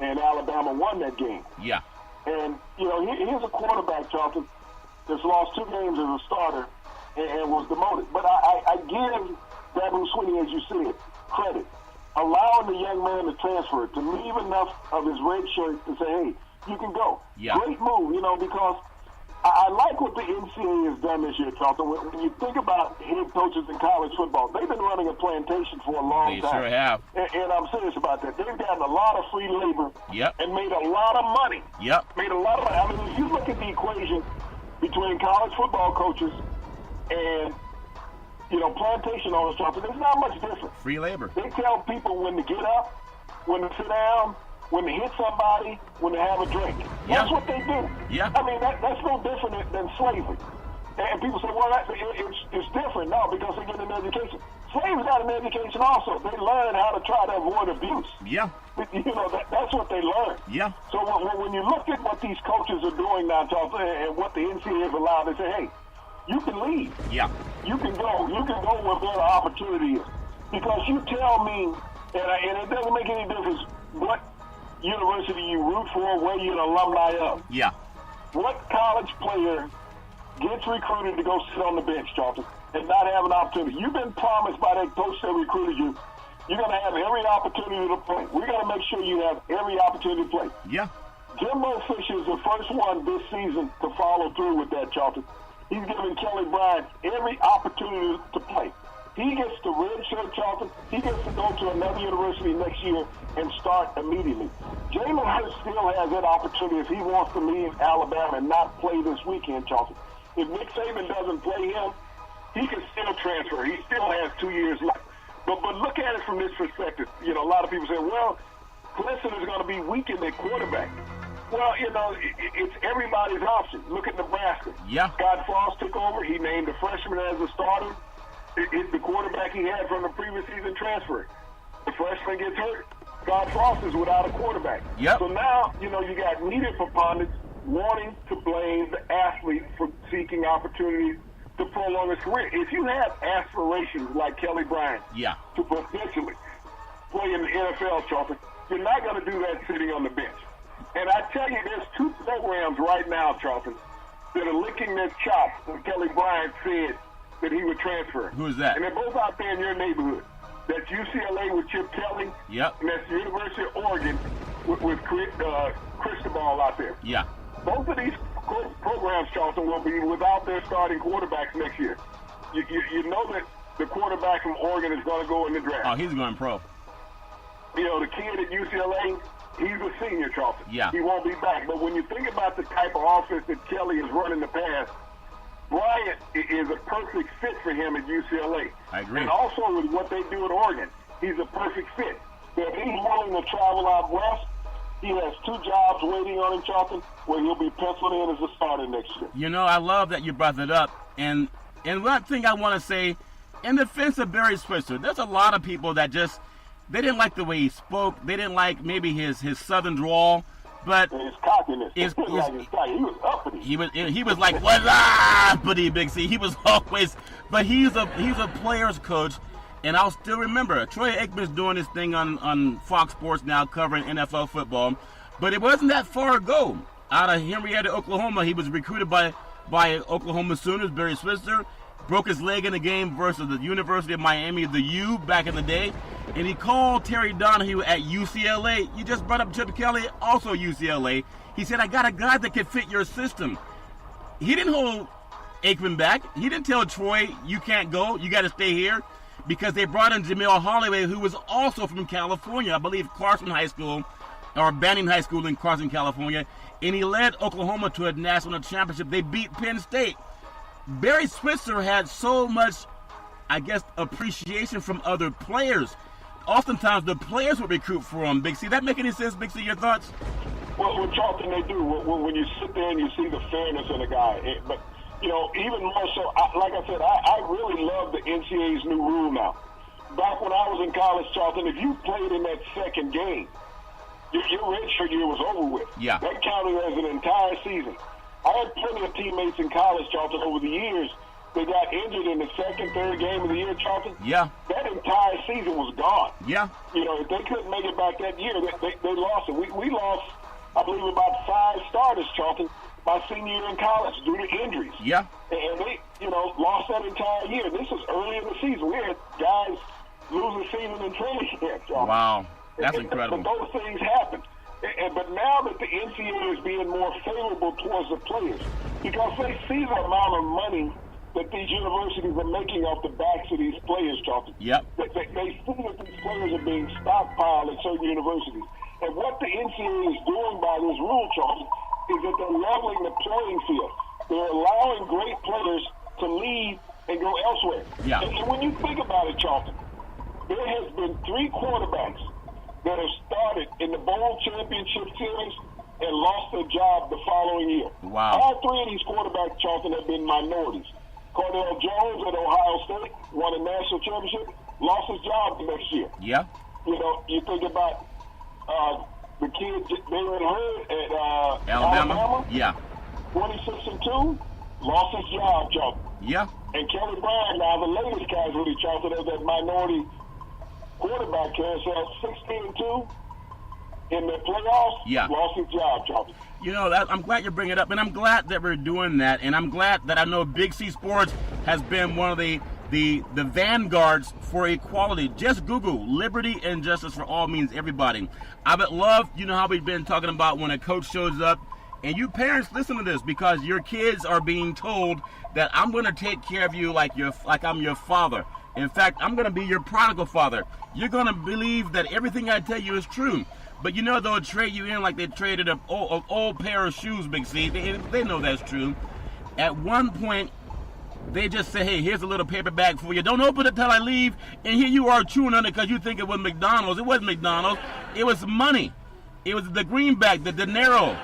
and Alabama won that game. Yeah. And, you know, here's a quarterback, Charlton, that's lost 2 games as a starter and was demoted. But I give Dabo Swinney, as you said, credit. Allowing the young man to transfer, to leave enough of his red shirt to say, hey, you can go. Yeah. Great move, you know, because I like what the NCAA has done this year, Charlton. When you think about head coaches in college football, they've been running a plantation for a long time. They sure have. And I'm serious about that. They've gotten a lot of free labor Yep. and made a lot of money. Yep. Made a lot of money. I mean, if you look at the equation between college football coaches and, you know, plantation owners, Charlton, there's not much different. Free labor. They tell people when to get up, when to sit down, when to hit somebody, when to have a drink. Yeah. That's what they do. Yeah. I mean, that's no different than slavery. And people say, well, it's different. No, because they get an education. Slaves got an education also. They learn how to try to avoid abuse. Yeah. You know, that's what they learn. Yeah. So when you look at what these coaches are doing now, Charlton, and what the NCAA has allowed, they say, hey, you can leave. Yeah. You can go. You can go where better opportunity is. Because you tell me, and it doesn't make any difference what university you root for, where you're an alumni of. Yeah. What college player gets recruited to go sit on the bench, Charlton, and not have an opportunity? You've been promised by that coach that recruited you, you're going to have every opportunity to play. We're going to make sure you have every opportunity to play. Yeah. Jimbo Fisher is the first one this season to follow through with that, Charlton. He's giving Kelly Bryant every opportunity to play. He gets the red shirt, Charlton. He gets to go to another university next year and start immediately. Jalen Hurts still has that opportunity if he wants to leave Alabama and not play this weekend, Charlton. If Nick Saban doesn't play him, he can still transfer. He still has 2 years left. But look at it from this perspective. You know, a lot of people say, well, Clemson is going to be weak in their quarterback. Well, you know, it's everybody's option. Look at Nebraska. Yeah. Scott Frost took over. He named a freshman as a starter. The quarterback he had from the previous season transferred. The freshman gets hurt. Scott Frost is without a quarterback. Yep. So now, you know, you got media proponents wanting to blame the athlete for seeking opportunities to prolong his career. If you have aspirations like Kelly Bryant Yeah. to potentially play in the NFL, Charlton, you're not going to do that sitting on the bench. And I tell you, there's 2 programs right now, Charlton, that are licking their chops when Kelly Bryant said that he would transfer. Who is that? And they're both out there in your neighborhood. That's UCLA with Chip Kelly. Yep. And that's the University of Oregon with Cristobal out there. Yeah. Both of these programs, Charlton, will be without their starting quarterbacks next year. You know that the quarterback from Oregon is going to go in the draft. Oh, he's going pro. You know, the kid at UCLA, he's a senior, Charlton. Yeah. He won't be back. But when you think about the type of offense that Kelly has run in the past, Bryant is a perfect fit for him at UCLA. I agree. And also with what they do at Oregon, he's a perfect fit. So if he's willing to travel out west, he has 2 jobs waiting on him, Charlton, where he'll be penciled in as a starter next year. You know, I love that you brought that up. And one thing I want to say, in defense of Barry Switzer, there's a lot of people that just, they didn't like the way he spoke. They didn't like maybe his southern drawl. But and his cockiness. He was uppity. He was like, what's up, buddy, Big C? He was always, but he's a player's coach. And I'll still remember Troy Aikman's doing this thing on Fox Sports now covering NFL football. But it wasn't that far ago. Out of Henrietta, Oklahoma, he was recruited by Oklahoma Sooners, Barry Switzer. Broke his leg in a game versus the University of Miami, the U, back in the day. And he called Terry Donahue at UCLA. You just brought up Chip Kelly, also UCLA. He said, I got a guy that can fit your system. He didn't hold Aikman back. He didn't tell Troy, you can't go, you got to stay here. Because they brought in Jamel Holloway, who was also from California, I believe Carson High School, or Banning High School in Carson, California. And he led Oklahoma to a national championship. They beat Penn State. Barry Switzer had so much, I guess, appreciation from other players. Oftentimes, the players would recruit for him. Big C, that make any sense, Big C? Your thoughts? Well, Charlton, they do. When you sit there and you see the fairness in a guy, but even more so, like I said, I really love the NCAA's new rule now. Back when I was in college, Charlton, if you played in that second game, your redshirt year was over with. Yeah. That counted as an entire season. I had plenty of teammates in college, Charlton, over the years. They got injured in the second, third game of the year, Charlton. Yeah. That entire season was gone. Yeah. If they couldn't make it back that year, they lost it. We lost, I believe, about 5 starters, Charlton, my senior year in college due to injuries. Yeah. And they, lost that entire year. This was early in the season. We had guys lose the season in training camp, Charlton. Wow. That's incredible. But those things happen. But now that the NCAA is being more favorable towards the players, because they see the amount of money that these universities are making off the backs of these players, Charlton. Yep. They see that these players are being stockpiled at certain universities. And what the NCAA is doing by this rule, Charlton, is that they're leveling the playing field. They're allowing great players to leave and go elsewhere. Yeah. And when you think about it, Charlton, there has been 3 quarterbacks that have started in the bowl championship series and lost their job the following year. Wow. All 3 of these quarterbacks, Charlton, have been minorities. Cordell Jones at Ohio State won a national championship, lost his job the next year. Yeah. You think about the kid Darren Hurd at Alabama. Yeah. 26-2, lost his job, Charlton. Yeah. And Kelly Bryant, now the latest casualty, Charlton, as that minority quarterback carousel, 16-2 in the playoffs. Yeah. Lost his job, Charlton. I'm glad you bring it up, and I'm glad that we're doing that, and I'm glad that I know Big C Sports has been one of the vanguards for equality. Just Google liberty and justice for all means everybody. I would love, how we've been talking about when a coach shows up, and you parents listen to this because your kids are being told that I'm going to take care of you like I'm your father. In fact, I'm going to be your prodigal father. You're going to believe that everything I tell you is true. But they'll trade you in like they traded an old pair of shoes, Big C. They know that's true. At one point, they just say, hey, here's a little paper bag for you. Don't open it till I leave. And here you are chewing on it because you think it was McDonald's. It wasn't McDonald's. It was money. It was the greenback, the dinero.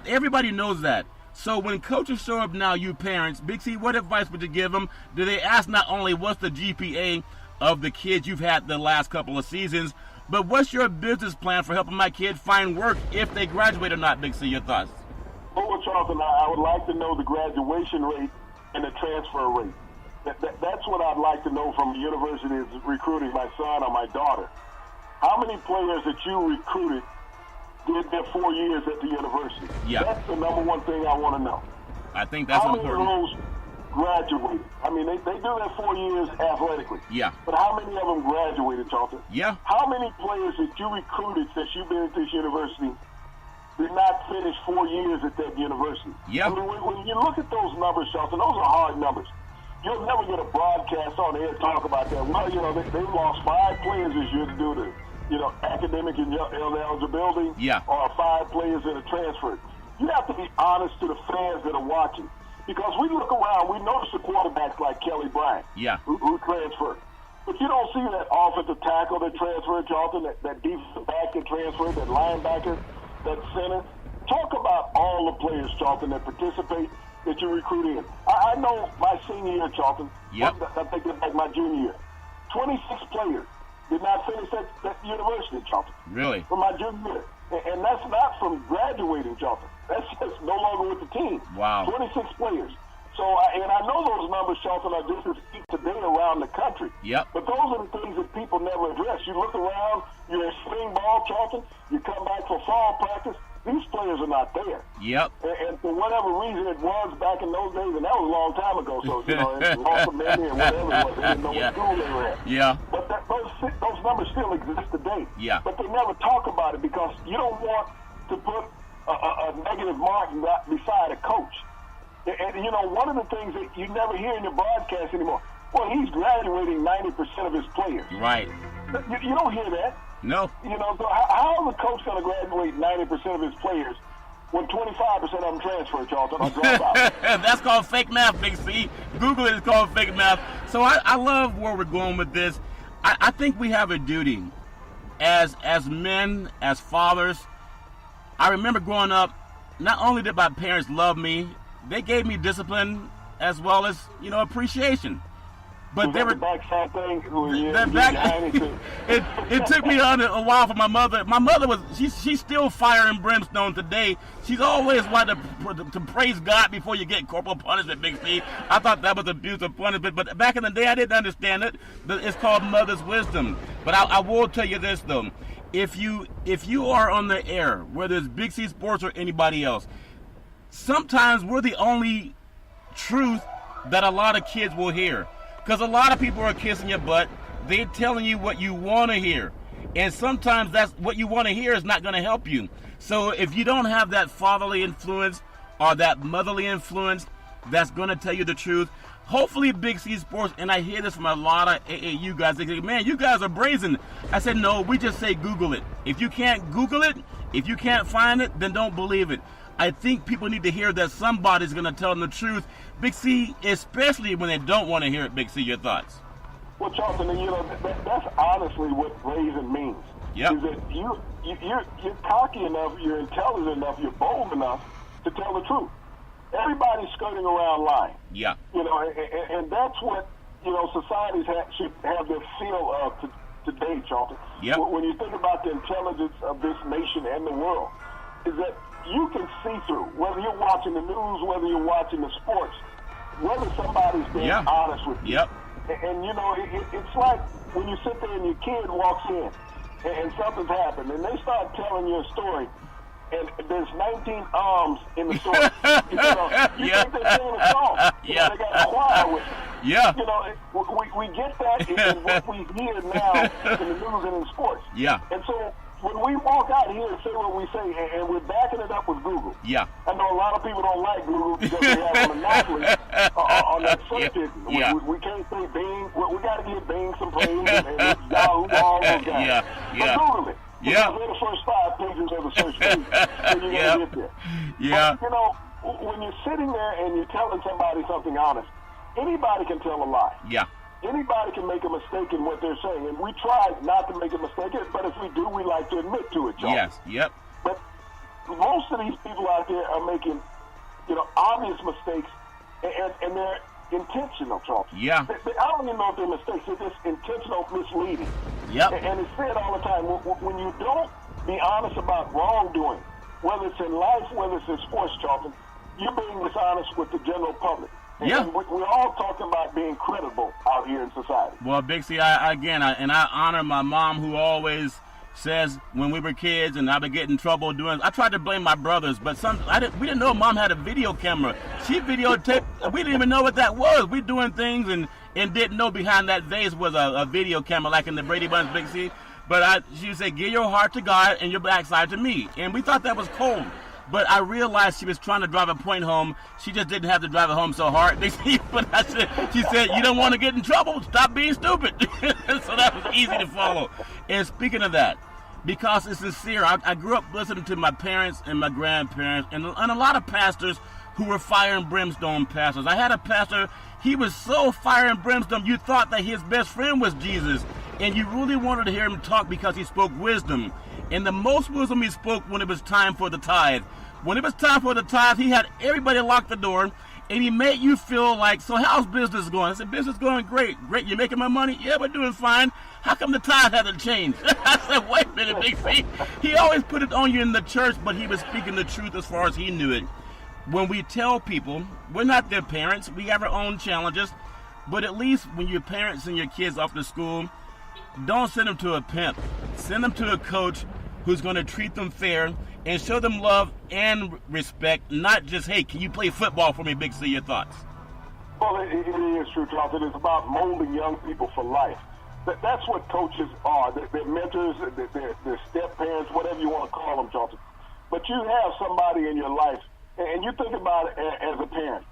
Everybody knows that. So when coaches show up now, you parents, Big C, what advice would you give them? Do they ask not only what's the GPA of the kids you've had the last couple of seasons, but what's your business plan for helping my kid find work if they graduate or not, Big C? Your thoughts? Well, Charlton, I would like to know the graduation rate and the transfer rate. That's what I'd like to know from the university that's recruiting my son or my daughter. How many players that you recruited did their 4 years at the university? Yeah. That's the number one thing I want to know. I think that's important. How many of those graduated? I mean, they do their 4 years athletically. Yeah. But how many of them graduated, Charlton? Yeah. How many players that you recruited since you've been at this university did not finish 4 years at that university? Yeah. I mean, when you look at those numbers, Charlton, those are hard numbers. You'll never get a broadcast on air talk about that. Well, they lost 5 players this year to do the, academic and eligibility. Yeah. Or 5 players that are transferred. You have to be honest to the fans that are watching. Because we look around, we notice the quarterbacks like Kelly Bryant, yeah, who transferred. But you don't see that offensive tackle that transferred, Charlton, that defensive back that transferred, that linebacker, that center. Talk about all the players, Charlton, that participate, that you recruit in. I know my senior year, Charlton, yep. I think it's like my junior year. 26 players did not finish that university, Charlton. Really? From my junior year. And that's not from graduating, Charlton. That's just no longer with the team. Wow. 26 players. So, and I know those numbers, Charlton, are just as peak today around the country. Yep. But those are the things that people never address. You look around, you're in spring ball, Charlton, you come back for fall practice, these players are not there. Yep. And for whatever reason it was back in those days, and that was a long time ago, so, it's lost of memory and whatever it was. They didn't know what school they were at. Yeah. But those numbers still exist today. Yeah. But they never talk about it because you don't want to put a negative mark beside a coach. And, one of the things that you never hear in the broadcast anymore, well, he's graduating 90% of his players. Right. You don't hear that. No. So how is a coach going to graduate 90% of his players when 25% of them transfer, Charlton, or drop out? That's called fake math, Big C. Google it, it's called fake math. So I love where we're going with this. I think we have a duty as men, as fathers. I remember growing up, not only did my parents love me, they gave me discipline as well as, appreciation. But they were the backside thing. It took me on a while for my mother. My mother she's still fire and brimstone today. She's always wanted to praise God before you get corporal punishment, Big C. I thought that was abuse of punishment, but back in the day I didn't understand it. It's called mother's wisdom. But I will tell you this though. If you are on the air, whether it's Big C Sports or anybody else, sometimes we're the only truth that a lot of kids will hear. Because a lot of people are kissing your butt. They're telling you what you want to hear. And sometimes that's what you want to hear is not going to help you. So if you don't have that fatherly influence or that motherly influence that's going to tell you the truth, hopefully Big C Sports, and I hear this from a lot of AAU guys, they say, man, you guys are brazen. I said, no, we just say Google it. If you can't Google it, if you can't find it, then don't believe it. I think people need to hear that somebody's going to tell them the truth. Big C, especially when they don't want to hear it. Big C, your thoughts? Well, Charlton, that's honestly what brazen means. Yep. Is that you're cocky enough, you're intelligent enough, you're bold enough to tell the truth. Everybody's skirting around lying. Yeah. And that's what societies should have their feel of today, Charlton. Yep. When you think about the intelligence of this nation and the world, is that you can see through, whether you're watching the news, whether you're watching the sports, whether somebody's being honest with you. Yep. And it's like when you sit there and your kid walks in and something's happened and they start telling you a story and there's 19 arms in the story. You think they're singing a song. They got a choir with you. Yeah. We get that in what we hear now in the news and in sports. Yeah. And so when we walk out here and say what we say, and we're backing it up with Google. Yeah. I know a lot of people don't like Google because they have a monopoly on that search engine. We can't say Bing. We got to give Bing some praise and Yahoo, all those guys. But Google it. Because they're the first 5 pages of the search page. So you got to get there. Yeah. But, when you're sitting there and you're telling somebody something honest, anybody can tell a lie. Yeah. Anybody can make a mistake in what they're saying, and we try not to make a mistake, but if we do, we like to admit to it, John. Yes, yep. But most of these people out there are making, obvious mistakes, and they're intentional, Charles. Yeah. I don't even know if they're mistakes. They're just intentional misleading. Yep. And it's said all the time, when you don't be honest about wrongdoing, whether it's in life, whether it's in sports, Charlton, you're being dishonest with the general public. Yeah. And we're all talking about being credible out here in society. Well, Big C, I honor my mom who always says when we were kids and I would get in trouble doing, I tried to blame my brothers, but we didn't know Mom had a video camera. She videotaped, we didn't even know what that was. We doing things and didn't know behind that vase was a video camera like in the Brady Bunch, Big C. But she would say, give your heart to God and your backside to me. And we thought that was cold. But I realized she was trying to drive a point home. She just didn't have to drive it home so hard. But she said, you don't want to get in trouble. Stop being stupid. So that was easy to follow. And speaking of that, because it's sincere, I grew up listening to my parents and my grandparents and a lot of pastors who were fire and brimstone pastors. I had a pastor, he was so fire and brimstone, you thought that his best friend was Jesus. And you really wanted to hear him talk because he spoke wisdom. And the most wisdom he spoke when it was time for the tithe. When it was time for the tithe, he had everybody lock the door, and he made you feel like, so how's business going? I said, business going great. Great, you making my money? Yeah, we're doing fine. How come the tithe hasn't changed? I said, wait a minute, Big C. He always put it on you in the church, but he was speaking the truth as far as he knew it. when we tell people we're not their parents, we have our own challenges, but at least when your parents send your kids off to school, don't send them to a pimp. Send them to a coach who's going to treat them fair and show them love and respect, not just, hey, can you play football for me, Big C? Your thoughts? Well, it is true, Charlton. It's about molding young people for life. That's what coaches are. They're mentors, they're step-parents, whatever you want to call them, Charlton. But you have somebody in your life, and you think about it as a parent.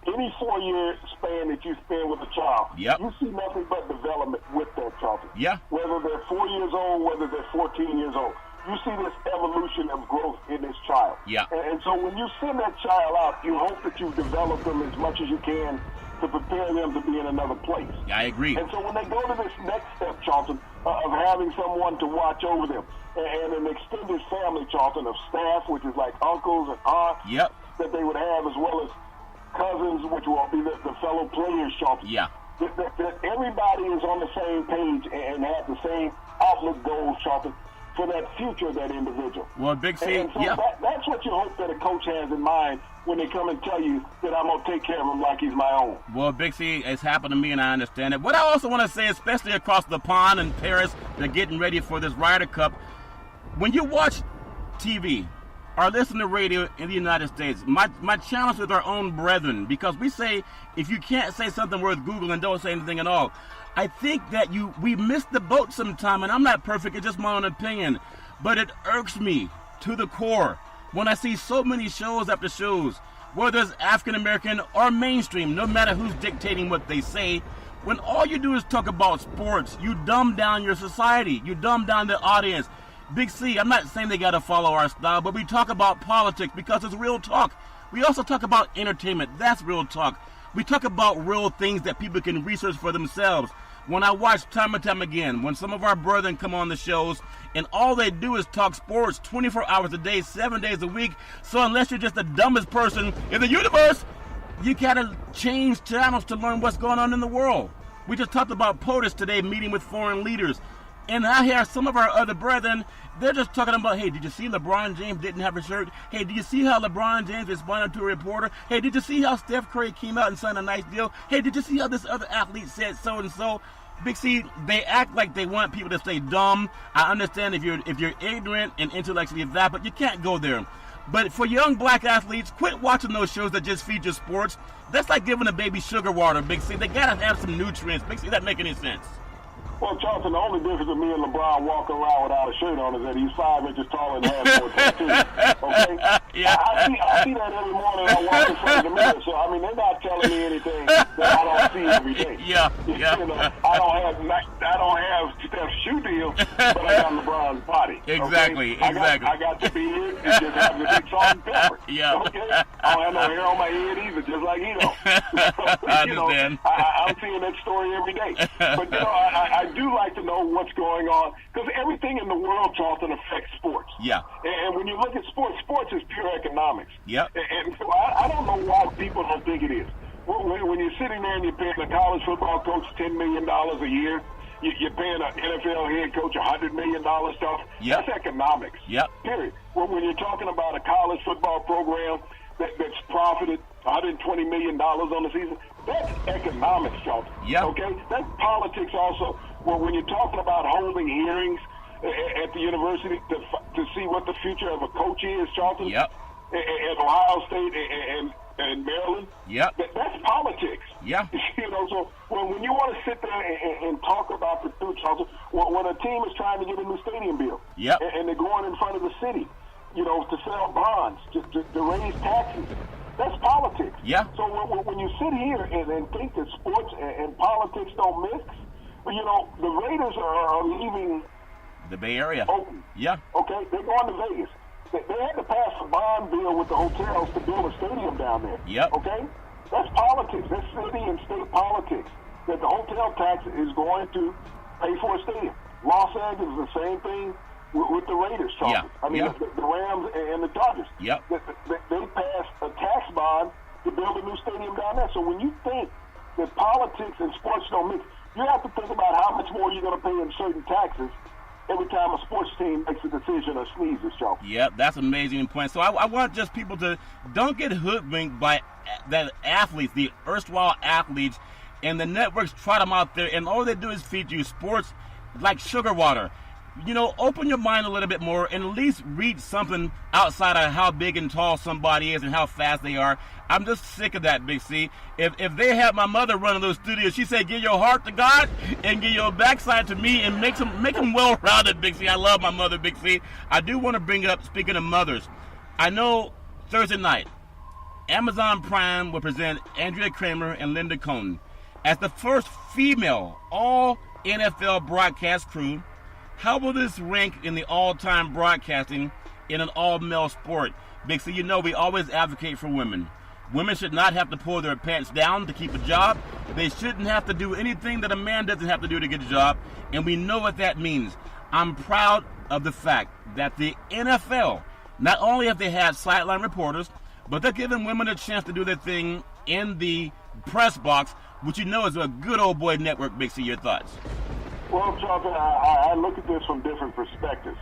Any 4-year span that you spend with a child, yep, you see nothing but development with that child. Yeah. Whether they're 4 years old, whether they're 14 years old, you see this evolution of growth in this child. Yeah. And so when you send that child out, you hope that you develop them as much as you can to prepare them to be in another place. Yeah, I agree. And so when they go to this next step, Charlton, of having someone to watch over them, and an extended family, Charlton, of staff, which is like uncles and aunts, yep, that they would have, as well as cousins, which will be the fellow players, Charlton. Yeah. That everybody is on the same page and have the same outlook goals, Charlton, for that future of that individual. Well, Big C, and so yeah, that's what you hope that a coach has in mind when they come and tell you that I'm going to take care of him like he's my own. Well, Big C, it's happened to me, and I understand it. What I also want to say, especially across the pond in Paris, they're getting ready for this Ryder Cup. When you watch TV or listen to radio in the United States, my challenge with our own brethren, because we say if you can't say something worth Googling, don't say anything at all. I think that we miss the boat sometime, and I'm not perfect, it's just my own opinion, but it irks me to the core when I see so many shows after shows, whether it's African American or mainstream, no matter who's dictating what they say, when all you do is talk about sports, you dumb down your society, you dumb down the audience. Big C, I'm not saying they got to follow our style, but we talk about politics because it's real talk. We also talk about entertainment. That's real talk. We talk about real things that people can research for themselves. When I watch time and time again, when some of our brethren come on the shows and all they do is talk sports 24 hours a day, 7 days a week, so unless you're just the dumbest person in the universe, you got to change channels to learn what's going on in the world. We just talked about POTUS today, meeting with foreign leaders. And I hear some of our other brethren, they're just talking about, hey, did you see LeBron James didn't have a shirt? Hey, did you see how LeBron James responded to a reporter? Hey, did you see how Steph Curry came out and signed a nice deal? Hey, did you see how this other athlete said so-and-so? Big C, they act like they want people to stay dumb. I understand if you're ignorant and intellectually that, but you can't go there. But for young black athletes, quit watching those shows that just feature sports. That's like giving a baby sugar water, Big C. They gotta have some nutrients. Big C, that make any sense? Well, Charlton, the only difference with me and LeBron walking around without a shirt on is that he's 5 inches taller and has more tattoos. Okay? Yeah. I see that every morning I walk in front of the mirror. So, I mean, they're not telling me anything that I don't see every day. Yeah, yeah. You know, I don't have Steph's shoe deal, but I got LeBron's body. Exactly, okay? exactly. I got the beard. It just happens to be salt and pepper. Yeah. Okay? I don't have no hair on my head either, just like he don't. I understand. I'm seeing that story every day. But, you know, I do like to know what's going on, because everything in the world, Charlton, affects sports. Yeah. And when you look at sports is pure economics. Yep. And so I don't know why people don't think it is. When you're sitting there and you're paying a college football coach $10 million a year, you're paying an NFL head coach $100 million stuff. Yep. That's economics. Yep. Period. When you're talking about a college football program that's profited $120 million on the season, that's economics, Charlton. Yep. Okay? That's politics also. Well, when you're talking about holding hearings at the university to see what the future of a coach is, Charlton. Yep. At Ohio State and Maryland. Yep. That's politics. Yeah. You know, so when you want to sit there and talk about the future, Charlton, when a team is trying to get a new stadium built, yep, and they're going in front of the city, you know, to sell bonds, to raise taxes, that's politics. Yeah. So when you sit here and think that sports and politics don't mix, you know, the Raiders are leaving the Bay Area. Oakland. Yeah. Okay, they're going to Vegas. They had to pass a bond bill with the hotels to build a stadium down there. Yep. Okay? That's politics. That's city and state politics. That the hotel tax is going to pay for a stadium. Los Angeles is the same thing with the Raiders, Charlton. Yeah. I mean, Yep. the Rams and the Dodgers. Yep. They passed a tax bond to build a new stadium down there. So when you think that politics and sports don't mix, you have to think about how much more you're going to pay in certain taxes every time a sports team makes a decision or sneezes, Joe. Yep, that's an amazing point. So I want just people to don't get hoodwinked by that athletes, the erstwhile athletes, and the networks trot them out there, and all they do is feed you sports like sugar water. You know, open your mind a little bit more and at least read something outside of how big and tall somebody is and how fast they are. I'm just sick of that, Big C. If they had my mother running those studios, she said, give your heart to God and give your backside to me and make them well-rounded, Big C. I love my mother, Big C. I do want to bring up, speaking of mothers, I know Thursday night, Amazon Prime will present Andrea Kramer and Linda Cohn as the first female all-NFL broadcast crew. How will this rank in the all-time broadcasting in an all-male sport? Big C, you know we always advocate for women. Women should not have to pull their pants down to keep a job. They shouldn't have to do anything that a man doesn't have to do to get a job, and we know what that means. I'm proud of the fact that the NFL, not only have they had sideline reporters, but they're giving women a chance to do their thing in the press box, which you know is a good old boy network. Big C, your thoughts? Well, Jonathan, I look at this from different perspectives.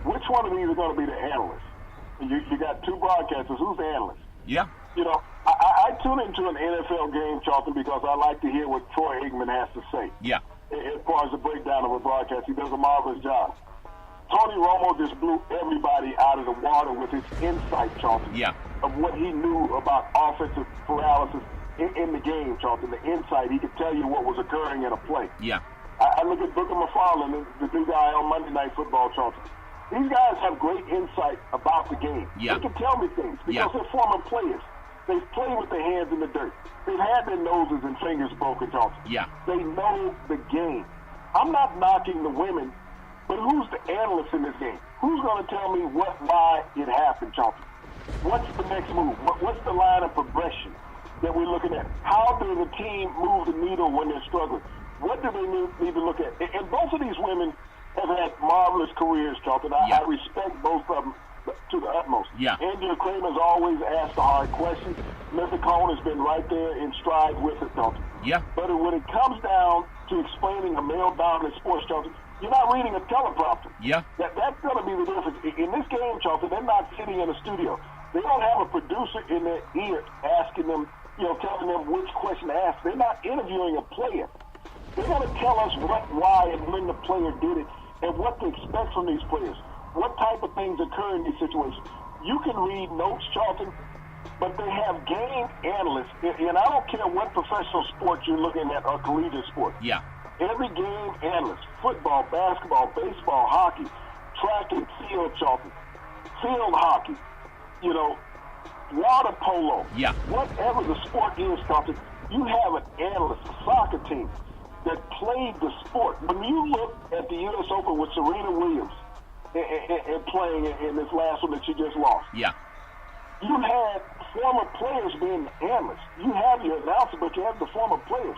Which one of these are going to be the analyst? You got two broadcasters. Who's the analyst? Yeah. You know, I tune into an NFL game, Charlton, because I like to hear what Troy Aikman has to say. Yeah. As far as the breakdown of a broadcast, he does a marvelous job. Tony Romo just blew everybody out of the water with his insight, Charlton, of what he knew about offensive paralysis in the game, Charlton. The insight, he could tell you what was occurring in a play. Yeah. I look at Booker McFarland, the new guy on Monday Night Football, Charlton. These guys have great insight about the game. Yeah. They can tell me things because they're former players. They've played with their hands in the dirt. They've had their noses and fingers broken, Charlton. Yeah. They know the game. I'm not knocking the women, but who's the analyst in this game? Who's going to tell me why it happened, Charlton? What's the next move? What's the line of progression that we're looking at? How does a team move the needle when they're struggling? What do they need to look at? And both of these women have had marvelous careers, Charlton. I respect both of them to the utmost. Yeah. Andrea Kramer's always asked the hard questions. Linda Cohn has been right there in stride with it, Charlton. Yeah. But when it comes down to explaining a male-dominant sports, Charlton, you're not reading a teleprompter. Yeah. That's going to be the difference. In this game, Charlton, they're not sitting in a studio. They don't have a producer in their ear asking them, telling them which question to ask. They're not interviewing a player. They're going to tell us why, and when the player did it, and what to expect from these players. What type of things occur in these situations. You can read notes, Charlton, but they have game analysts, and I don't care what professional sport you're looking at or collegiate sport. Yeah. Every game analyst, football, basketball, baseball, hockey, track and field, Charlton, field hockey, water polo, whatever the sport is, Charlton, you have an analyst, a soccer team, that played the sport. When you look at the U.S. Open with Serena Williams and playing in this last one that she just lost, you had former players being analysts. You have your announcer, but you have the former players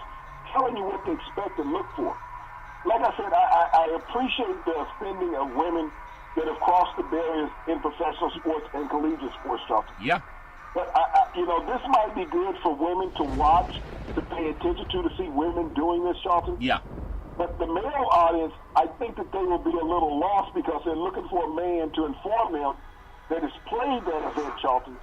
telling you what to expect and look for. Like I said, I appreciate the spending of women that have crossed the barriers in professional sports and collegiate sports, Charlton. Yeah. But, this might be good for women to watch, to pay attention to see women doing this, Charlton. Yeah. But the male audience, I think that they will be a little lost because they're looking for a man to inform them that has played that event, Charlton,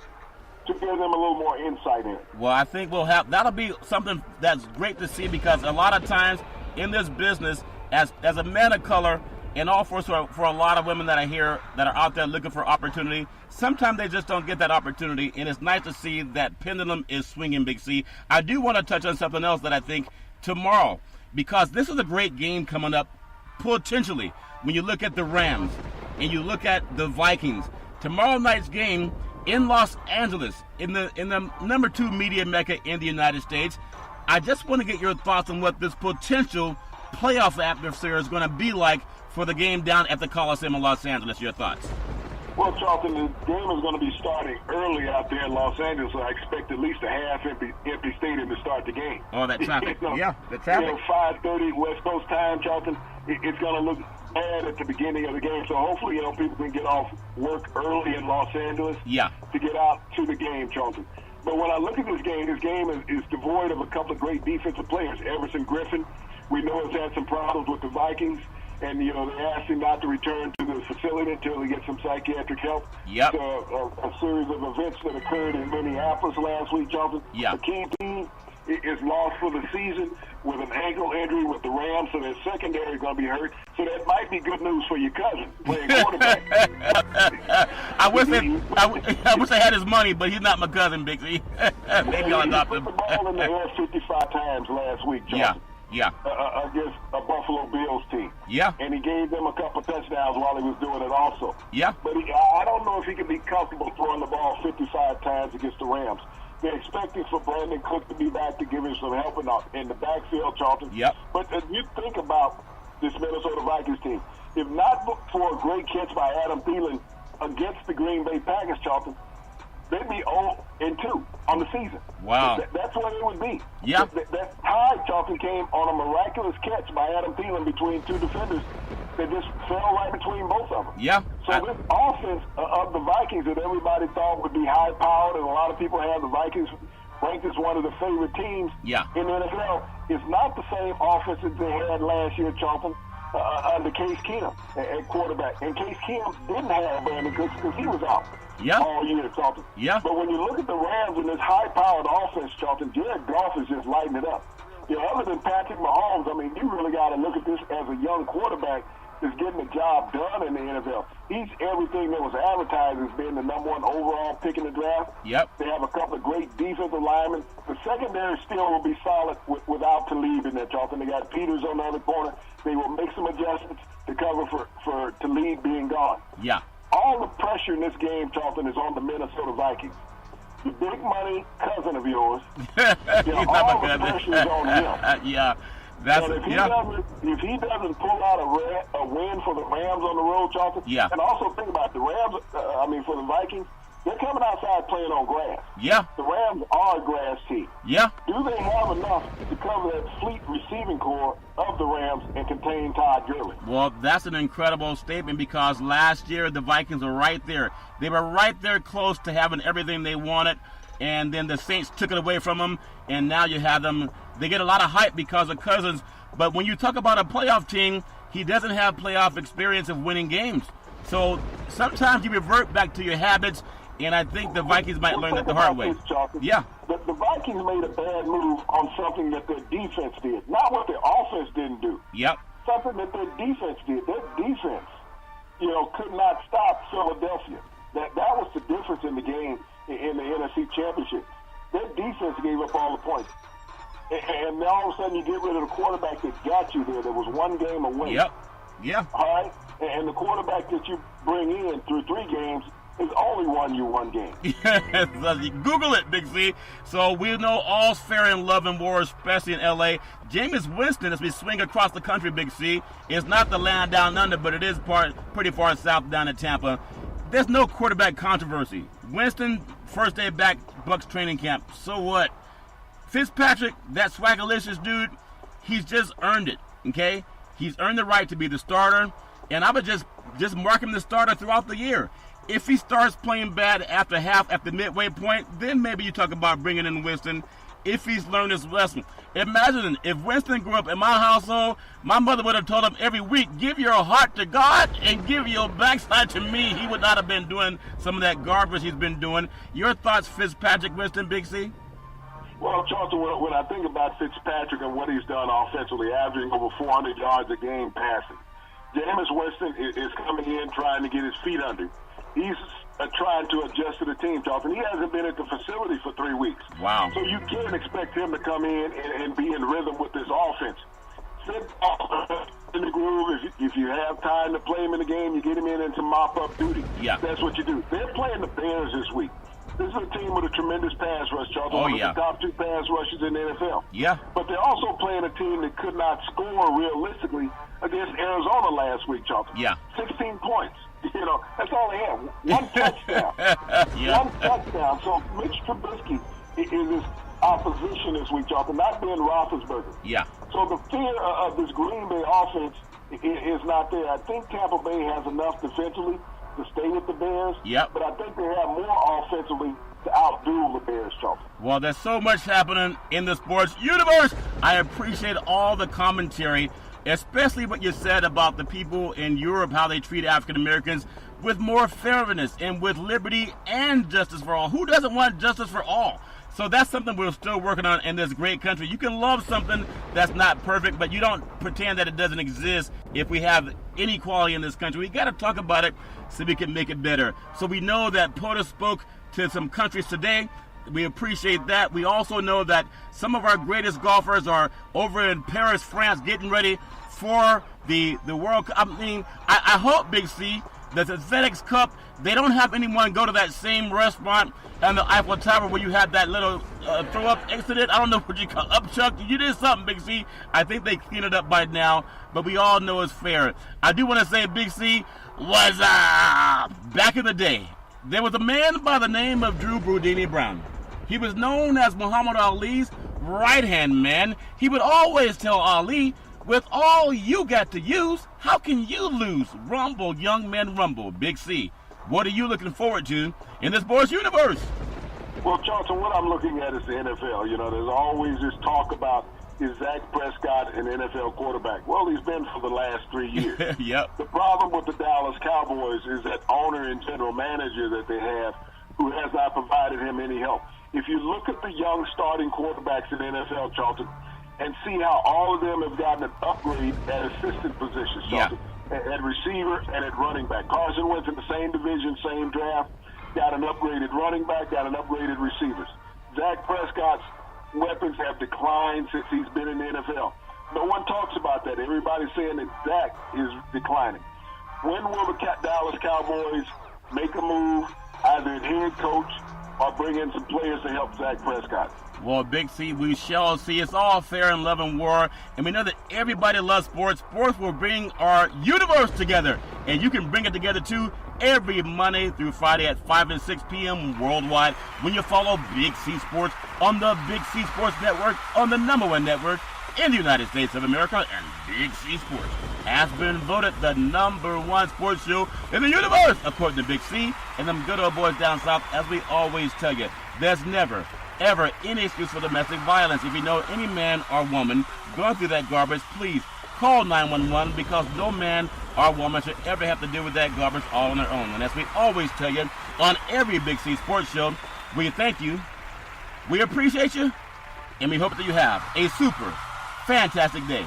to give them a little more insight in it. Well, I think that'll be something that's great to see because a lot of times in this business, as a man of color, and also for a lot of women that I hear that are out there looking for opportunity, sometimes they just don't get that opportunity, and it's nice to see that pendulum is swinging, Big C. I do want to touch on something else that I think tomorrow, because this is a great game coming up, potentially, when you look at the Rams and you look at the Vikings. Tomorrow night's game in Los Angeles, in the number 2 media mecca in the United States. I just want to get your thoughts on what this potential playoff atmosphere is going to be like for the game down at the Coliseum in Los Angeles. Your thoughts? Well, Charlton, the game is going to be starting early out there in Los Angeles, so I expect at least a half-empty stadium to start the game. Oh, that traffic. The traffic. 5:30 West Coast time, Charlton. It's going to look bad at the beginning of the game, so hopefully, people can get off work early in Los Angeles to get out to the game, Charlton. But when I look at this game is devoid of a couple of great defensive players. Everson Griffin, we know, has had some problems with the Vikings. and they asked him not to return to the facility until he gets some psychiatric help. Yep. A series of events that occurred in Minneapolis last week, Jonathan. Yeah. The King team is lost for the season with an ankle injury with the Rams, so their secondary is going to be hurt. So that might be good news for your cousin playing quarterback. I wish I had his money, but he's not my cousin, Bixie. Maybe I'll adopt him. He put the ball in the air 55 times last week, Jonathan. Yeah. Against a Buffalo Bills team. Yeah. And he gave them a couple touchdowns while he was doing it also. Yeah. But I don't know if he can be comfortable throwing the ball 55 times against the Rams. They're expecting for Brandon Cook to be back to give him some help in the backfield, Charlton. Yep. But if you think about this Minnesota Vikings team, if not for a great catch by Adam Thielen against the Green Bay Packers, Charlton, they'd be 0-2 on the season. Wow. That's where they would be. Yeah. That tie, Charlton, came on a miraculous catch by Adam Thielen between two defenders that just fell right between both of them. Yeah. So this offense of the Vikings that everybody thought would be high-powered, and a lot of people have the Vikings ranked as one of the favorite teams in the NFL, is not the same offense that they had last year, Charlton, under Case Keenum at quarterback. And Case Keenum didn't have Brandon Cooks because he was out all year, Charlton. Yeah. But when you look at the Rams and this high-powered offense, Charlton, Jared Goff is just lighting it up. Other than Patrick Mahomes, I mean, you really got to look at this as a young quarterback that's getting the job done in the NFL. He's everything that was advertised as being the number one overall pick in the draft. Yep. They have a couple of great defensive linemen. The secondary still will be solid without Talib in there, Charlton. They got Peters on the other corner. They will make some adjustments to cover for Talib being gone. Yeah. All the pressure in this game, Charlton, is on the Minnesota Vikings. The big money cousin of yours, all the pressure is on him. Yeah. If he doesn't pull out a win for the Rams on the road, Charlton, and also think about the Rams, for the Vikings, they're coming outside playing on grass. Yeah. The Rams are a grass team. Yeah. Do they have enough to cover that fleet receiving core of the Rams and contain Todd Gurley? Well, that's an incredible statement because last year the Vikings were right there. They were right there close to having everything they wanted, and then the Saints took it away from them, and now you have them. They get a lot of hype because of Cousins, but when you talk about a playoff team, he doesn't have playoff experience of winning games. So sometimes you revert back to your habits, and I think the Vikings might learn that the hard way. Yeah. The Vikings made a bad move on something that their defense did, not what their offense didn't do. Yep. Something that their defense did. Their defense, could not stop Philadelphia. That was the difference in the game in the NFC Championship. Their defense gave up all the points. And now all of a sudden you get rid of the quarterback that got you there. There was one game away. Yep. Yeah. All right? And the quarterback that you bring in through 3 games has only won you 1 game. Google it, Big Z. So we know all's fair in love and war, especially in L.A. Jameis Winston, as we swing across the country, Big C, is not the land down under, but it is pretty far south down in Tampa. There's no quarterback controversy. Winston, first day back, Bucs training camp. So what? Fitzpatrick, that swagalicious dude, he's just earned it, okay? He's earned the right to be the starter, and I would just mark him the starter throughout the year. If he starts playing bad after the midway point, then maybe you talk about bringing in Winston if he's learned his lesson. Imagine if Winston grew up in my household, my mother would have told him every week, give your heart to God and give your backside to me. He would not have been doing some of that garbage he's been doing. Your thoughts, Fitzpatrick, Winston, Big C? Well, Charlton, when I think about Fitzpatrick and what he's done offensively, averaging over 400 yards a game passing, Jameis Winston is coming in trying to get his feet under. He's trying to adjust to the team, Charlton. He hasn't been at the facility for 3 weeks. Wow. So you can't expect him to come in and be in rhythm with this offense. Sit in the groove. If you have time to play him in the game, you get him in into mop-up duty. Yeah. That's what you do. They're playing the Bears this week. This is a team with a tremendous pass rush, Charlton. One of the top 2 pass rushes in the NFL. Yeah. But they're also playing a team that could not score realistically against Arizona last week, Charlton. Yeah. 16 points. That's all they have. 1 touchdown. Yeah. 1 touchdown. So Mitch Trubisky is his opposition this week, Charlton, not Ben Roethlisberger. Yeah. So the fear of this Green Bay offense is not there. I think Tampa Bay has enough defensively to stay with the Bears. Yep. But I think they have more offensively to outdo the Bears, Charlton. Well, there's so much happening in the sports universe. I appreciate all the commentary especially what you said about the people in Europe, how they treat African Americans with more fairness and with liberty and justice for all. Who doesn't want justice for all? So that's something we're still working on in this great country. You can love something that's not perfect, but you don't pretend that it doesn't exist. If we have inequality in this country, we got to talk about it so we can make it better. So we know that POTUS spoke to some countries today. We appreciate that. We also know that some of our greatest golfers are over in Paris, France, getting ready for the World Cup. I mean, I hope, Big C, that the FedEx Cup, they don't have anyone go to that same restaurant on the Eiffel Tower where you had that little throw-up incident. I don't know what you call upchuck. You did something, Big C. I think they cleaned it up by now, but we all know it's fair. I do want to say, Big C, was back in the day, there was a man by the name of Drew Brudini Brown. He was known as Muhammad Ali's right-hand man. He would always tell Ali, with all you got to use, how can you lose? Rumble, young men, rumble. Big C, what are you looking forward to in the sports universe? Well, Charlton, what I'm looking at is the NFL. You know, there's always this talk about, is Dak Prescott an NFL quarterback? Well, he's been for the last 3 years. Yep. The problem with the Dallas Cowboys is that owner and general manager that they have who has not provided him any help. If you look at the young starting quarterbacks in the NFL, Charlton, and see how all of them have gotten an upgrade at assistant positions, Charlton, at receiver and at running back. Carson Wentz in the same division, same draft, got an upgraded running back, got an upgraded receivers. Dak Prescott's weapons have declined since he's been in the NFL. No one talks about that. Everybody's saying that Dak is declining. When will the Dallas Cowboys make a move, either at head coach or bring in some players to help Dak Prescott? Well, Big C, we shall see. It's all fair in love and war. And we know that everybody loves sports. Sports will bring our universe together. And you can bring it together, too, every Monday through Friday at 5 and 6 p.m. worldwide when you follow Big C Sports on the Big C Sports Network, on the #1 network in the United States of America. And Big C Sports has been voted the #1 sports show in the universe, according to Big C and them good old boys down south. As we always tell you, there's never, ever any excuse for domestic violence. If you know any man or woman going through that garbage, please call 911, because no man or woman should ever have to deal with that garbage all on their own. And as we always tell you on every Big C Sports show, we thank you, we appreciate you, and we hope that you have a super fantastic day.